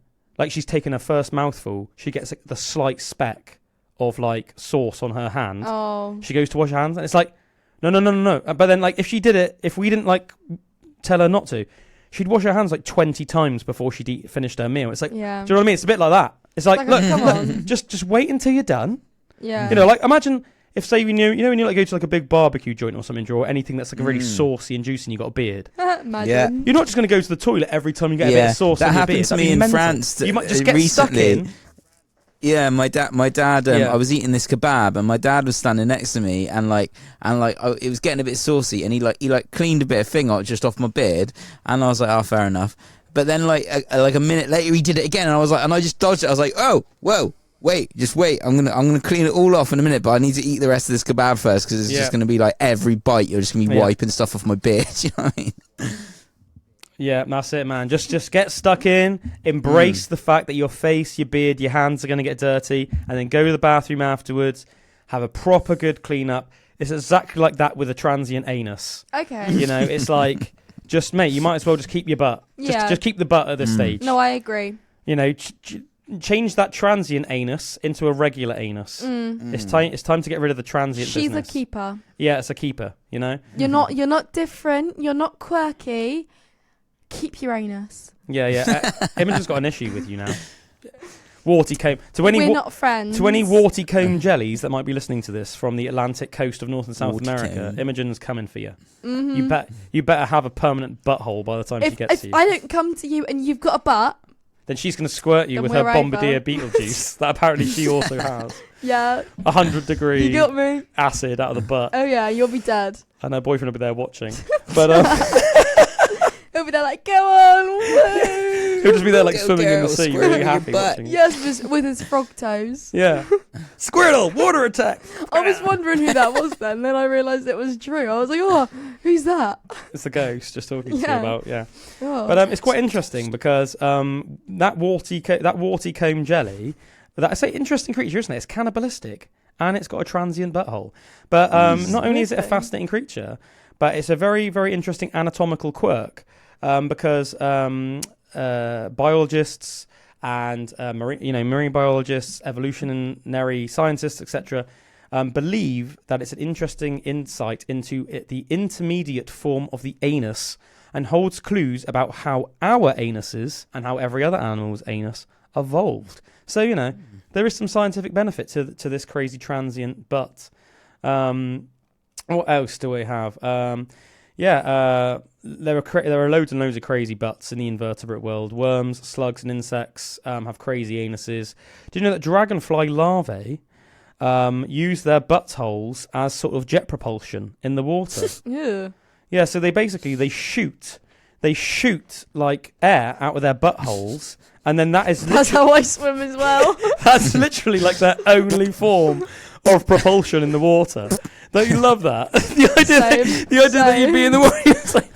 she's taken her first mouthful, she gets the slight speck of sauce on her hand. Oh. She goes to wash her hands, and it's no. But then if she did it, if we didn't tell her not to, she'd wash her hands 20 times before she'd finished her meal. It's do you know what I mean? It's a bit like that. It's look, just wait until you're done. Yeah. Imagine if, say, when you go to a big barbecue joint or something, or anything that's really saucy and juicy and you got a beard. Imagine. Yeah. You're not just going to go to the toilet every time you get a bit of sauce on your beard. That happened to me in France. You might just get recently. stuck in. Yeah, my dad. I was eating this kebab, and my dad was standing next to me, and it was getting a bit saucy, and he cleaned a bit of thing just off my beard, and I was like, oh, fair enough. But then a minute later, he did it again, and I was and I just dodged it. I was like, oh, whoa. Wait, I'm gonna clean it all off in a minute, but I need to eat the rest of this kebab first because it's just gonna be every bite you're just gonna be wiping stuff off my beard. You know what I mean? Yeah, that's it, man. Just get stuck in, embrace the fact that your face, your beard, your hands are gonna get dirty, and then go to the bathroom afterwards. Have a proper good clean up. It's exactly like that with a transient anus. Okay. It's mate, you might as well just keep your butt. Just keep the butt at this stage. No, I agree. You know, change that transient anus into a regular anus. It's time to get rid of the transient She's business. a keeper. Yeah, it's a keeper, you know? You're not different. You're not quirky. Keep your anus. Yeah. Imogen's got an issue with you now. Warty comb. We're not friends. To any warty comb jellies that might be listening to this from the Atlantic coast of North and South America, Imogen's coming for you. Mm-hmm. You better have a permanent butthole by the time she gets to you. If I don't come to you and you've got a butt, then she's going to squirt you with her Bombardier Beetlejuice that apparently she also has. Yeah. 100-degree you got me. acid out of the butt. Oh yeah, you'll be dead. And her boyfriend will be there watching. But he'll be there like, go on, woo. He'll just be there like swimming in the sea, really happy watching. Yes, with his frog toes. Yeah. Squirtle, water attack. I was wondering who that was then I realised it was Drew. I was like, oh, who's that? It's the ghost just talking to you about, Oh. But it's quite interesting because that warty comb jelly, I say interesting creature, isn't it? It's cannibalistic and it's got a transient butthole. But not only is it a fascinating creature, but it's a very, very interesting anatomical quirk because biologists and marine biologists, evolutionary scientists, etc., believe that it's an interesting insight into the intermediate form of the anus and holds clues about how our anuses and how every other animal's anus evolved. So, there is some scientific benefit to this crazy transient butt. What else do we have? There are loads and loads of crazy butts in the invertebrate world. Worms, slugs, and insects have crazy anuses. Do you know that dragonfly larvae use their buttholes as sort of jet propulsion in the water? Yeah. Yeah, so they shoot like air out of their buttholes, and then that's how I swim as well. That's literally like their only form of propulsion in the water. Don't you love that? the idea that you'd be in the water, it's like,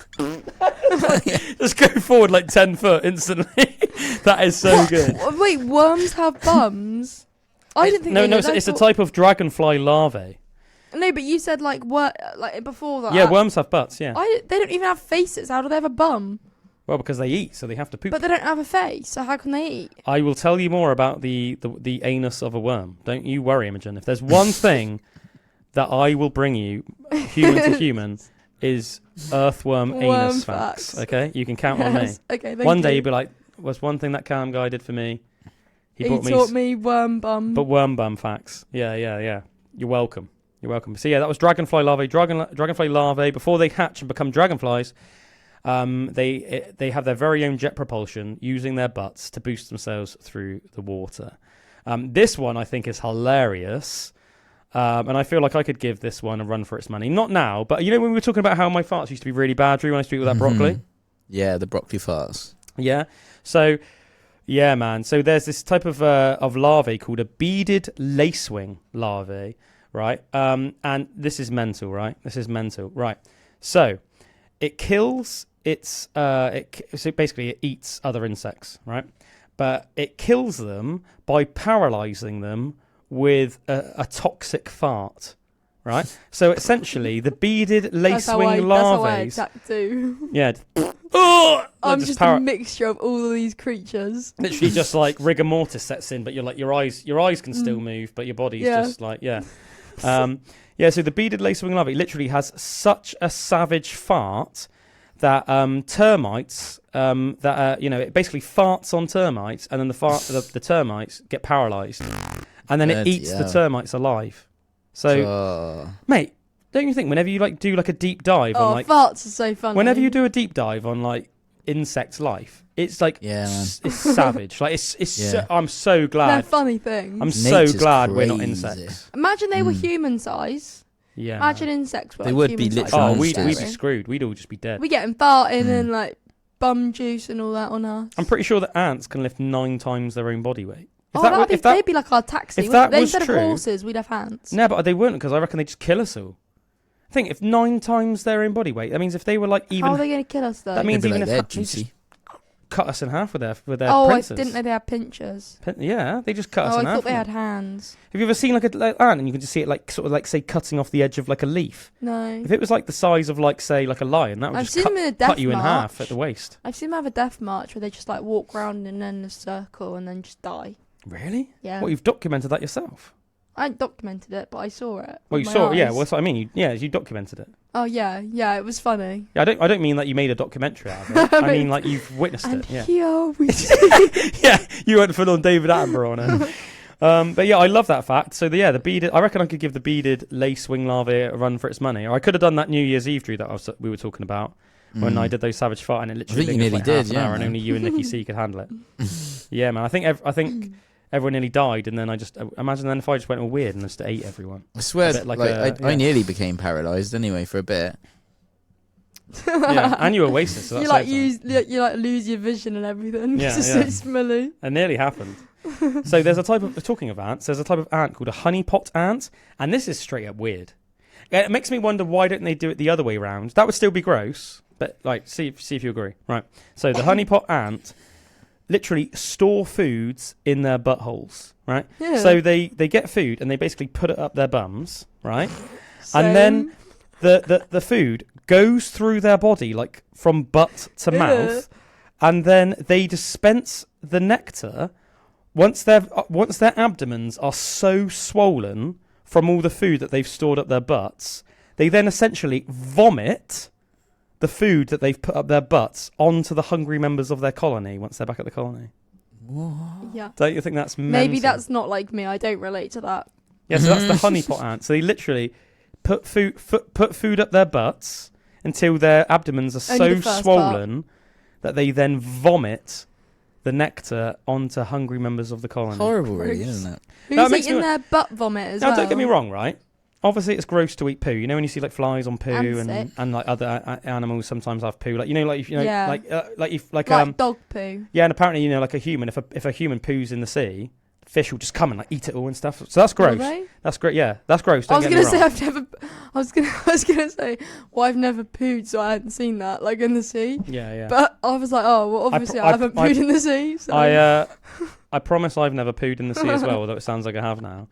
just go forward like 10 foot instantly. That is so good. Wait, worms have bums? I didn't think. No, it's a type of dragonfly larvae. No, but you said like before that. Yeah, worms have butts. Yeah. They don't even have faces. How do they have a bum? Well, because they eat, so they have to poop. But they don't have a face, so how can they eat? I will tell you more about the anus of a worm. Don't you worry, Imogen. If there's one thing that I will bring you, human to human, is earthworm anus facts. Okay, you can count on me. Okay, one day you'll be like, "What's one thing that Calum guy did for me? He taught me worm bum." But worm bum facts. Yeah. You're welcome. So yeah, that was dragonfly larvae. Dragonfly larvae, before they hatch and become dragonflies, they have their very own jet propulsion using their butts to boost themselves through the water. This one I think is hilarious. And I feel like I could give this one a run for its money. Not now, but when we were talking about how my farts used to be really bad, Drew, when I used to eat all that broccoli? Yeah, the broccoli farts. Yeah. So, yeah, man. So there's this type of larvae called a beaded lacewing larvae, right? And this is mental, right? Right. So it kills so basically it eats other insects, right? But it kills them by paralyzing them with a toxic fart, right? So essentially, the beaded lacewing larvae. That's how I attack too. Yeah. I'm just a mixture of all of these creatures. Literally, just like rigor mortis sets in, but you're like your eyes can still move, but your body's just like So the beaded lacewing larvae literally has such a savage fart that termites it basically farts on termites, and then the termites get paralyzed. And then it eats the termites alive. So, mate, don't you think whenever you do a deep dive on farts are so funny. Whenever you do a deep dive on insect life, it's it's savage. I'm so glad. They're funny things. I'm so glad we're not insects. Imagine they were human size. Yeah. Imagine insects were. They would be literally. We'd be screwed. We'd all just be dead. We get them farting and bum juice and all that on us. I'm pretty sure that ants can lift 9 times their own body weight. They'd be like our taxi. If that was instead true, of horses, we'd have ants. No, but they wouldn't, because I reckon they'd just kill us all. I think if 9 times their own body weight, that means if they were even... How are they going to kill us, though? That means even if... They're juicy. cut us in half with their Oh, pincers. I didn't know they had pinchers. Yeah, they just cut us Oh, in I half. thought they had hands. Have you ever seen like an ant and you can just see it like sort of like say cutting off the edge of like a leaf? No. If it was like the size of like say like a lion, that would just cut you in half at the waist. I've seen them have a death march where they just like walk around in a circle and then just die. Really? Yeah. Well, you've documented that yourself. I hadn't documented it, but I saw it. Well, you saw it, yeah. Well, that's what I mean. You documented it. Oh yeah, it was funny. Yeah, I don't mean that you made a documentary out of it. I mean like you've witnessed it. Yeah. Here we yeah, you went full on David Attenborough on it. But yeah, I love that fact. So the beaded, I reckon I could give the beaded lace wing larvae a run for its money. Or I could have done that New Year's Eve, Drew, that we were talking about when I did those savage fart, and it literally lingered for half an hour, and only you and Nikki C could handle it. Yeah, man. I think everyone nearly died, and then I just imagine then if I just went all weird and just ate everyone. I swear, I nearly became paralysed anyway for a bit. Yeah, and you were wasted. So that's you lose your vision and everything. Yeah, it's so smelly. It nearly happened. So there's a type of talking of ants. There's a type of ant called a honeypot ant, and this is straight up weird. It makes me wonder why don't they do it the other way around? That would still be gross, but like see if you agree. Right. So the honeypot ant literally store foods in their buttholes, right? Yeah. So they get food and they basically put it up their bums, right? And then the food goes through their body like from butt to mouth, and then they dispense the nectar once their abdomens are so swollen from all the food that they've stored up their butts. They then essentially vomit the food that they've put up their butts onto the hungry members of their colony once they're back at the colony. What? Yeah. Don't you think that's mental? Maybe that's not like me. I don't relate to that. Yeah, so that's the honeypot ant. So they literally put food up their butts until their abdomens are so swollen that they then vomit the nectar onto hungry members of the colony. Horrible, really, isn't it? Who's eating their butt vomit as well? Now, don't get me wrong, right? Obviously, it's gross to eat poo. You know when you see like flies on poo and like other animals sometimes have poo. Like like dog poo. Yeah, and apparently like a human, if a human poos in the sea, fish will just come and like eat it all and stuff. So that's gross. That's great. Yeah, that's gross. I was gonna say I've never pooed, so I hadn't seen that like in the sea. Yeah. But I was like, oh, well, obviously I haven't pooed in the sea. So. I promise I've never pooed in the sea as well, although it sounds like I have now.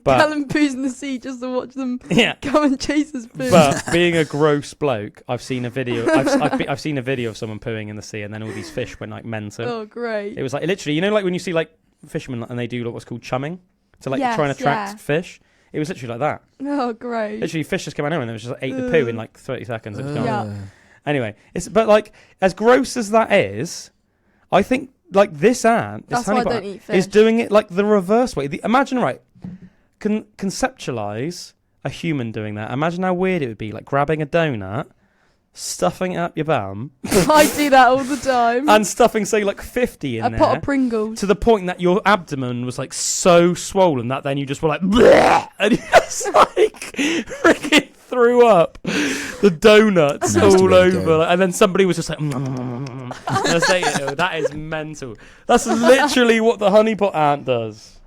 But Calum poos in the sea just to watch them come and chase his poo. But being a gross bloke, I've seen a video. I've seen a video of someone pooing in the sea, and then all these fish went like mental. Oh, great! It was like literally, like when you see like fishermen and they do what's called chumming to like try and attract fish. It was literally like that. Oh, great! Literally, fish just came out and it was just like, ate the poo in like 30 seconds. It was gone. Yeah. Anyway, but like as gross as that is, I think. Like this ant, this honeypot is doing it like the reverse way. Imagine, right? Conceptualize a human doing that. Imagine how weird it would be, like grabbing a donut, stuffing it up your bum. I do that all the time. And stuffing, say, like 50 in there. A pot of Pringles. To the point that your abdomen was like so swollen that then you just were like, bleh, and you just like freaking threw up the donuts all over, and then somebody was just like, that is mental. That's literally what the honeypot ant does.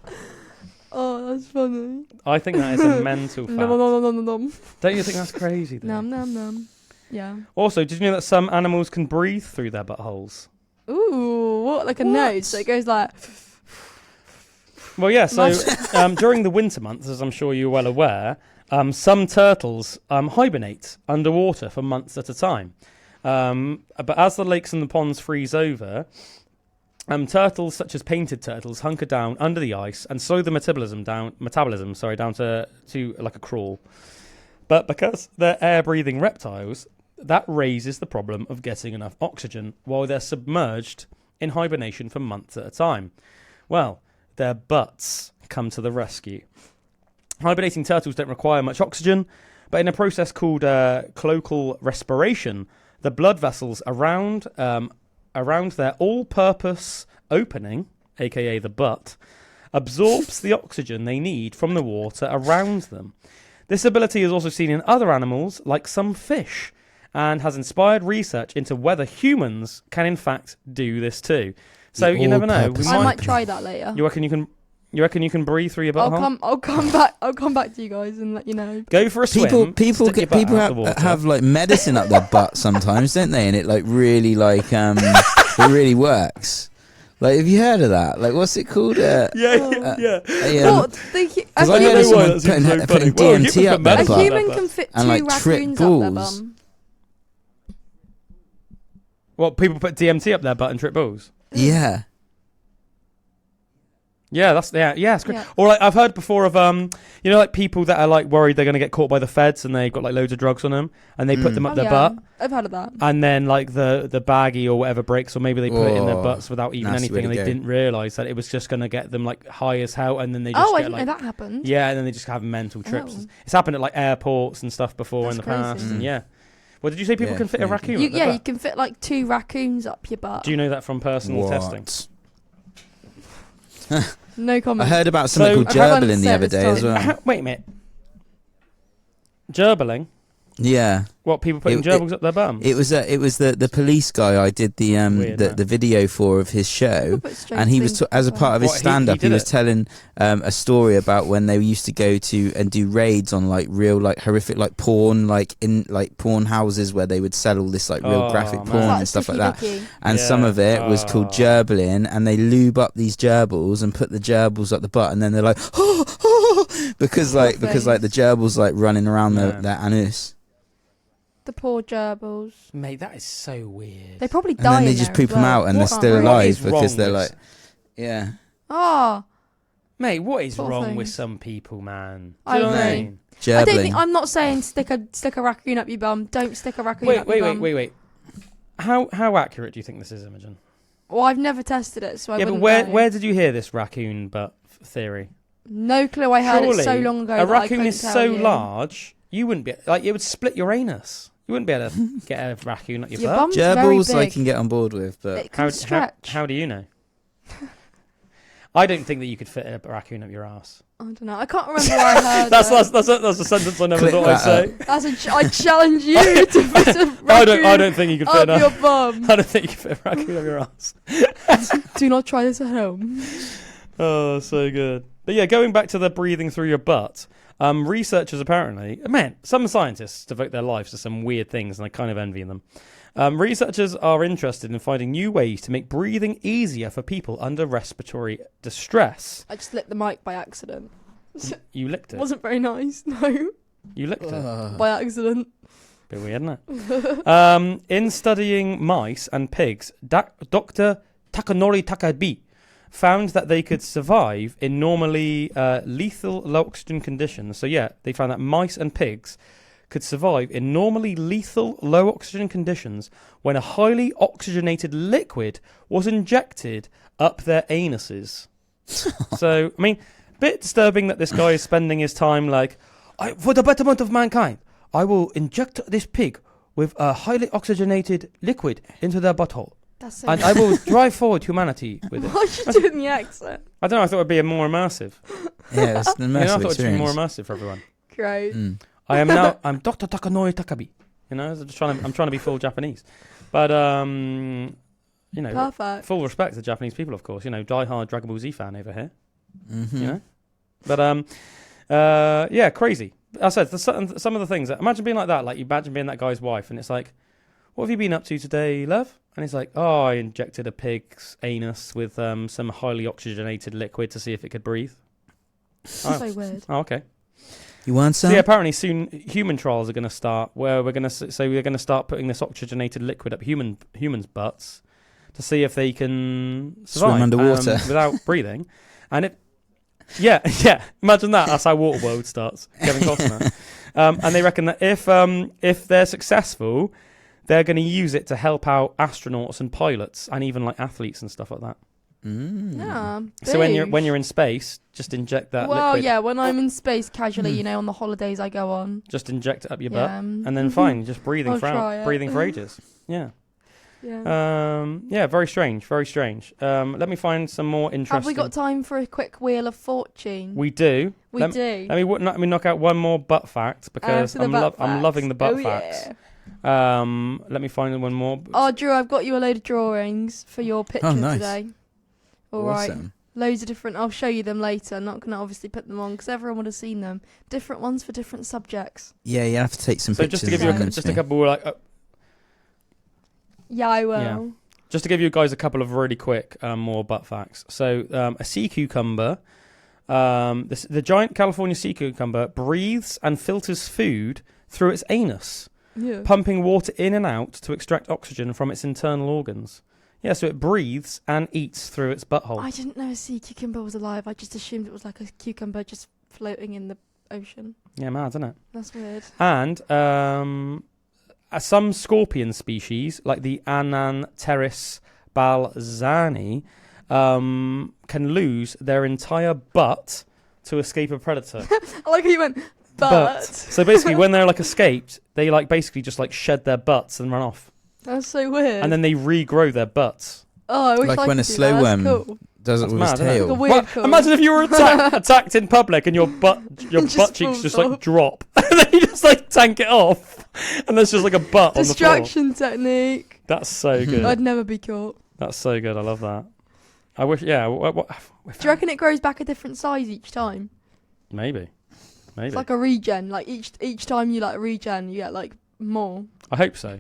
Oh, that's funny. I think that is a mental fact. Don't you think that's crazy? Nom nom nom. Yeah. Also, did you know that some animals can breathe through their buttholes? Ooh, what? Like a nose? So it goes like. Well, yeah. So during the winter months, as I'm sure you're well aware, some turtles hibernate underwater for months at a time. But as the lakes and the ponds freeze over, turtles such as painted turtles hunker down under the ice and slow the metabolism down to like a crawl. But because they're air-breathing reptiles, that raises the problem of getting enough oxygen while they're submerged in hibernation for months at a time. Well, their butts come to the rescue. Hibernating turtles don't require much oxygen, but in a process called cloacal respiration, the blood vessels around their all-purpose opening, aka the butt, absorbs the oxygen they need from the water around them. This ability is also seen in other animals, like some fish, and has inspired research into whether humans can in fact do this too. So you never know. I might try that later. You reckon you can breathe through your butthole? I'll come back to you guys and let you know. Go for a swim. People have like medicine up their butt sometimes, don't they? And it like really like it really works. Like, have you heard of that? Like, what's it called? Yeah. What? Because I heard of someone putting DMT up their butt. A human can fit two raccoons up their bum. What, people put DMT up their butt and trip balls? Yeah. Yeah, it's great. Yeah. Or like I've heard before of like people that are like worried they're going to get caught by the feds and they've got like loads of drugs on them and they put them up their butt. I've heard of that. And then like the baggie or whatever breaks, or maybe they put it in their butts without even anything, and they didn't realise that it was just going to get them like high as hell, and then they just I didn't know that happened. Yeah, and then they just have mental trips. It's happened at like airports and stuff before in the past. And well, did you say people can fit a raccoon? You can fit like 2 raccoons up your butt. Do you know that from personal testing? No comment. I heard about something called gerbling the other day as well. Wait a minute. Gerbling? Yeah. What, people putting gerbils up their bum? It was the police guy I did the video for of his show, and he was as a part of his stand-up he was telling a story about when they used to go to and do raids on like real like horrific like porn, like in like porn houses where they would sell all this like real graphic porn and stuff like that. And some of it was called gerbling, and they lube up these gerbils and put the gerbils up the butt, and then they're like because the gerbils like running around their anus. The poor gerbils. Mate, that is so weird. They probably die. And then they just poop them out and they're still alive because they're like, yeah. Oh. Mate, what is wrong with some people, man? I mean? I'm not saying stick a raccoon up your bum. Don't stick a raccoon up your bum. Wait. How accurate do you think this is, Imogen? Well, I've never tested it, so I wouldn't but know. where did you hear this raccoon butt theory? No clue. I heard it so long ago. A raccoon is so large, you wouldn't be like it would split your anus. You wouldn't be able to get a raccoon up your butt. Gerbils I can get on board with, but how do you know? I don't think that you could fit a raccoon up your ass. I don't know. I can't remember where I heard that's a sentence I never thought I'd say. I challenge you to fit a raccoon I don't think you could fit up your bum. I don't think you could fit a raccoon up your ass. Do not try this at home. Oh, so good. But yeah, going back to the breathing through your butt. Researchers apparently, some scientists devote their lives to some weird things, and I kind of envy them. Researchers are interested in finding new ways to make breathing easier for people under respiratory distress. I just licked the mic by accident. You licked it? Wasn't very nice, no. You licked it? By accident. Bit weird, isn't it? In studying mice and pigs, Dr. Takanori Takabe found that they could survive in normally lethal low oxygen conditions. So yeah, they found that mice and pigs could survive in normally lethal low oxygen conditions when a highly oxygenated liquid was injected up their anuses. So, I mean, bit disturbing that this guy is spending his time like, for the betterment of mankind, I will inject this pig with a highly oxygenated liquid into their butthole. And I will drive forward humanity with it. Why are you doing the accent? I don't know. I thought it'd be more immersive. Yeah, it's an immersive I thought experience. it'd be more immersive for everyone. Great. I'm Dr. Takanori Takabe. I'm trying to be full Japanese, but perfect. Full respect to the Japanese people, of course. Die-hard Dragon Ball Z fan over here. But yeah, crazy. I said some of the things. Imagine being like that. Like, you imagine being that guy's wife, and it's like, what have you been up to today, love? And he's like, I injected a pig's anus with some highly oxygenated liquid to see if it could breathe. So weird. Oh, okay. You want some? So yeah, apparently soon human trials are going to start where we're going to start putting this oxygenated liquid up humans' butts to see if they can survive swim underwater without breathing. And imagine that. That's how Waterworld starts. Kevin Costner. And they reckon that if they're successful, they're going to use it to help out astronauts and pilots and even like athletes and stuff like that. Yeah. So when you're in space, just inject that liquid. Well, yeah, when I'm in space casually, on the holidays I go on. Just inject it up your butt, and then fine, just breathing for ages. Yeah. Yeah. Very strange. Very strange. Let me find some more interesting. Have we got time for a quick Wheel of Fortune? We do. Let me knock out one more butt fact because I'm loving the butt facts. Yeah. Let me find one more. Oh, Drew, I've got you a load of drawings for your picture nice. today. All awesome. right. Loads of different. I'll show you them later. I'm not going to obviously put them on because everyone would have seen them. Different ones for different subjects. Yeah, you have to take some pictures. So just to give you a couple like. Yeah, I will. Yeah. just to give you guys a couple of really quick more butt facts. So a sea cucumber, the giant California sea cucumber breathes and filters food through its anus, pumping water in and out to extract oxygen from its internal organs. Yeah, so it breathes and eats through its butthole. I didn't know a sea cucumber was alive. I just assumed it was like a cucumber just floating in the ocean. Yeah, mad, isn't it? That's weird. And some scorpion species, like the Ananteris balzani, can lose their entire butt to escape a predator. I like how you went, but. So basically, when they're like escaped, they like basically just like shed their butts and run off. That's so weird. And then they regrow their butts. Oh, I wish like I when could a do slow that. That's cool. does it with his tail. Like a weird cool. Imagine if you were attacked in public and your butt cheeks just like drop, and then you just like tank it off, and there's just like a butt Distraction on the floor. Technique. That's so good. I'd never be caught. That's so good. I love that. I wish. Yeah. Do you reckon it grows back a different size each time? Maybe. It's like a regen. Like each time you like regen, you get like more. I hope so.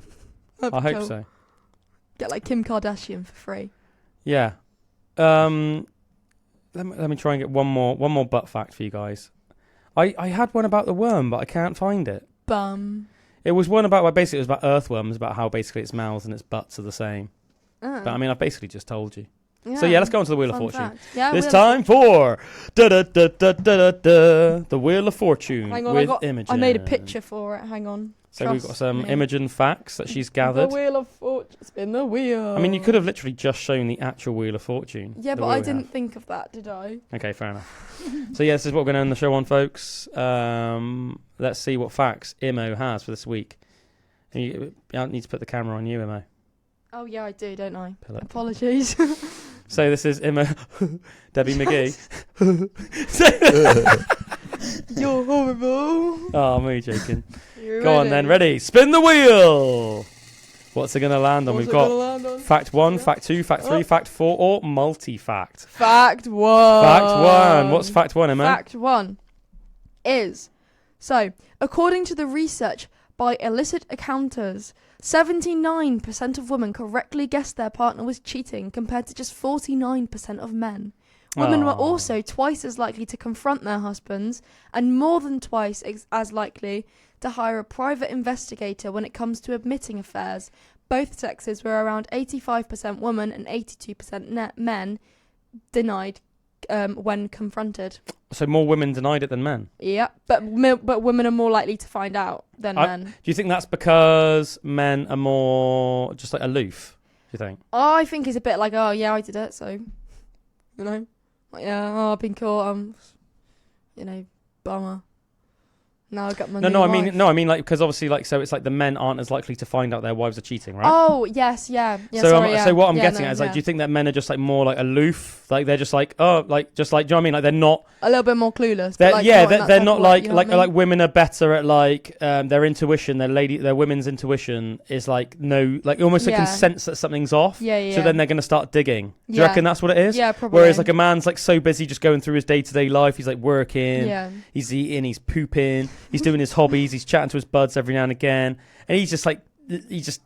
I hope so. Get like Kim Kardashian for free. Yeah. Let me try and get one more butt fact for you guys. I had one about the worm, but I can't find it. Bum. It was one about basically it was about earthworms, about how basically its mouths and its butts are the same. Oh. But I mean, I've basically just told you. Yeah. So yeah, let's go on to the Wheel of Fortune. Yeah, it's time for the Wheel of Fortune. Hang on, with Imogen. I made a picture for it. Hang on. So we've got some Imogen facts that she's gathered. The Wheel of Fortune. Spin the wheel. I mean, you could have literally just shown the actual Wheel of Fortune. Yeah, but I didn't think of that, did I? Okay, fair enough. So yeah, this is what we're going to end the show on, folks. Let's see what facts Imo has for this week. I need to put the camera on you, Imo. Oh yeah, I do, don't I? Apologies. So this is Imo, Debbie McGee. You're horrible. Oh, I'm only joking. Go on then, ready? Spin the wheel. What's it going to land on? We've got fact 1, fact 2, fact 3, fact 4, or multi-fact. Fact 1. Fact 1. What's fact 1, Emma? Fact 1 is, so, according to the research by illicit encounters, 79% of women correctly guessed their partner was cheating compared to just 49% of men. Women were also twice as likely to confront their husbands and more than twice as likely to hire a private investigator when it comes to admitting affairs. Both sexes were around 85% women and 82% men denied when confronted. So more women denied it than men? Yeah, but women are more likely to find out than men. Do you think that's because men are more just like aloof, do you think? I think it's a bit like, oh yeah, I did it, so, you know. Like, yeah, oh, I've been caught, bummer. Now I got my I mean like because obviously like so it's like the men aren't as likely to find out their wives are cheating, right? Oh yes, yeah. So what I'm getting at is like, do you think that men are just like more like aloof, like they're just like do you know what I mean? Like they're not a little bit more clueless. They're not like women are better at like their intuition, their women's intuition is like almost like can sense that something's off. Yeah. So then they're gonna start digging. Do you reckon that's what it is? Yeah, probably. Whereas like a man's like so busy just going through his day-to-day life, he's like working, he's eating, he's pooping. He's doing his hobbies. He's chatting to his buds every now and again, and he's just oblivious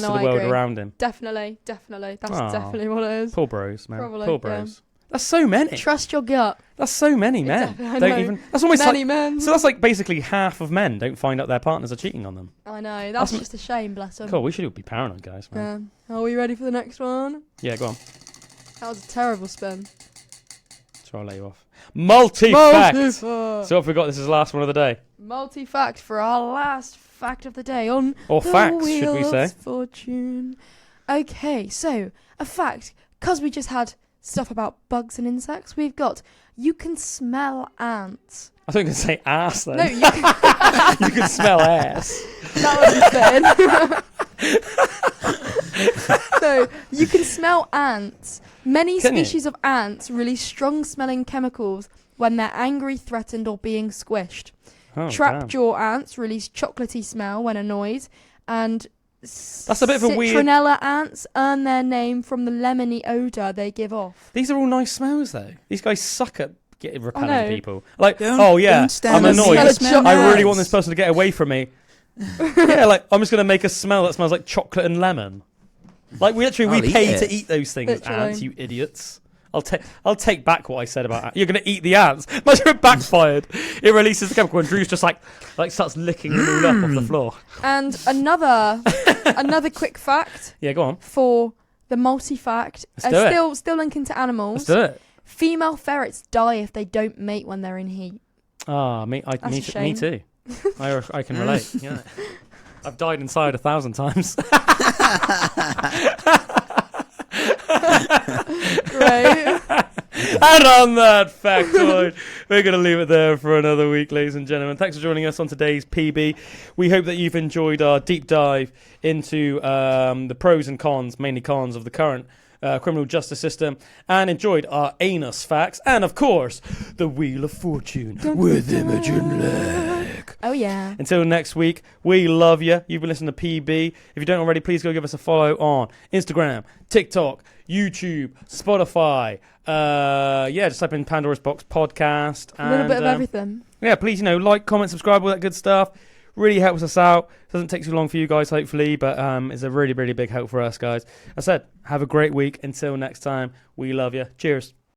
to the world around him. Definitely. That's definitely what it is. Poor bros, man. Probably, poor bros. Yeah. That's so many. Trust your gut. That's so many men. That's almost many men. So that's like basically half of men don't find out their partners are cheating on them. I know. That's just a shame. Bless them. Cool. We should be paranoid, guys. Man. Yeah. Are we ready for the next one? Yeah, go on. That was a terrible spin. So I'll let you off. Multi-fact. So what have we got? This is the last one of the day. Multi-fact for our last fact of the day on or the facts, Wheel should we say? of Fortune. Okay, so a fact, because we just had stuff about bugs and insects. We've got you can smell ants. I thought you were going to say ass then. No, you can, you can smell ass. That was a spin. So you can smell ants. Many species of ants release strong-smelling chemicals when they're angry, threatened, or being squished. Trapjaw ants release chocolatey smell when annoyed, and that's a bit of a weird. Citronella ants earn their name from the lemony odour they give off. These are all nice smells, though. These guys suck at repelling people. Like, I'm annoyed. I really want this person to get away from me. Yeah, like I'm just gonna make a smell that smells like chocolate and lemon. Like we I'll pay eat to it. eat those things, Literally. ants, you idiots. I'll take back what I said about ants. You're gonna eat the ants. Imagine it backfired. It releases the chemical and Drew's just like starts licking them all up off the floor. And another quick fact. Yeah, go on. For the multi-fact, still linking to animals. Let's do it. Female ferrets die if they don't mate when they're in heat. Ah, me too. I can relate. Yeah, I've died inside 1,000 times. Right. And on that factoid, we're going to leave it there for another week, ladies and gentlemen. Thanks for joining us on today's PB. We hope that you've enjoyed our deep dive into the pros and cons, mainly cons, of the current criminal justice system, and enjoyed our anus facts, and of course, the Wheel of Fortune with Imogen Legg. Oh yeah. Until next week, we love you. You've been listening to PB. If you don't already, please go give us a follow on Instagram, TikTok, YouTube, Spotify. Just type in Pandora's Box Podcast. A little bit of everything. Yeah, please, like, comment, subscribe, all that good stuff. Really helps us out. Doesn't take too long for you guys, hopefully, but it's a really, really big help for us, guys. I said, have a great week. Until next time, we love you. Cheers.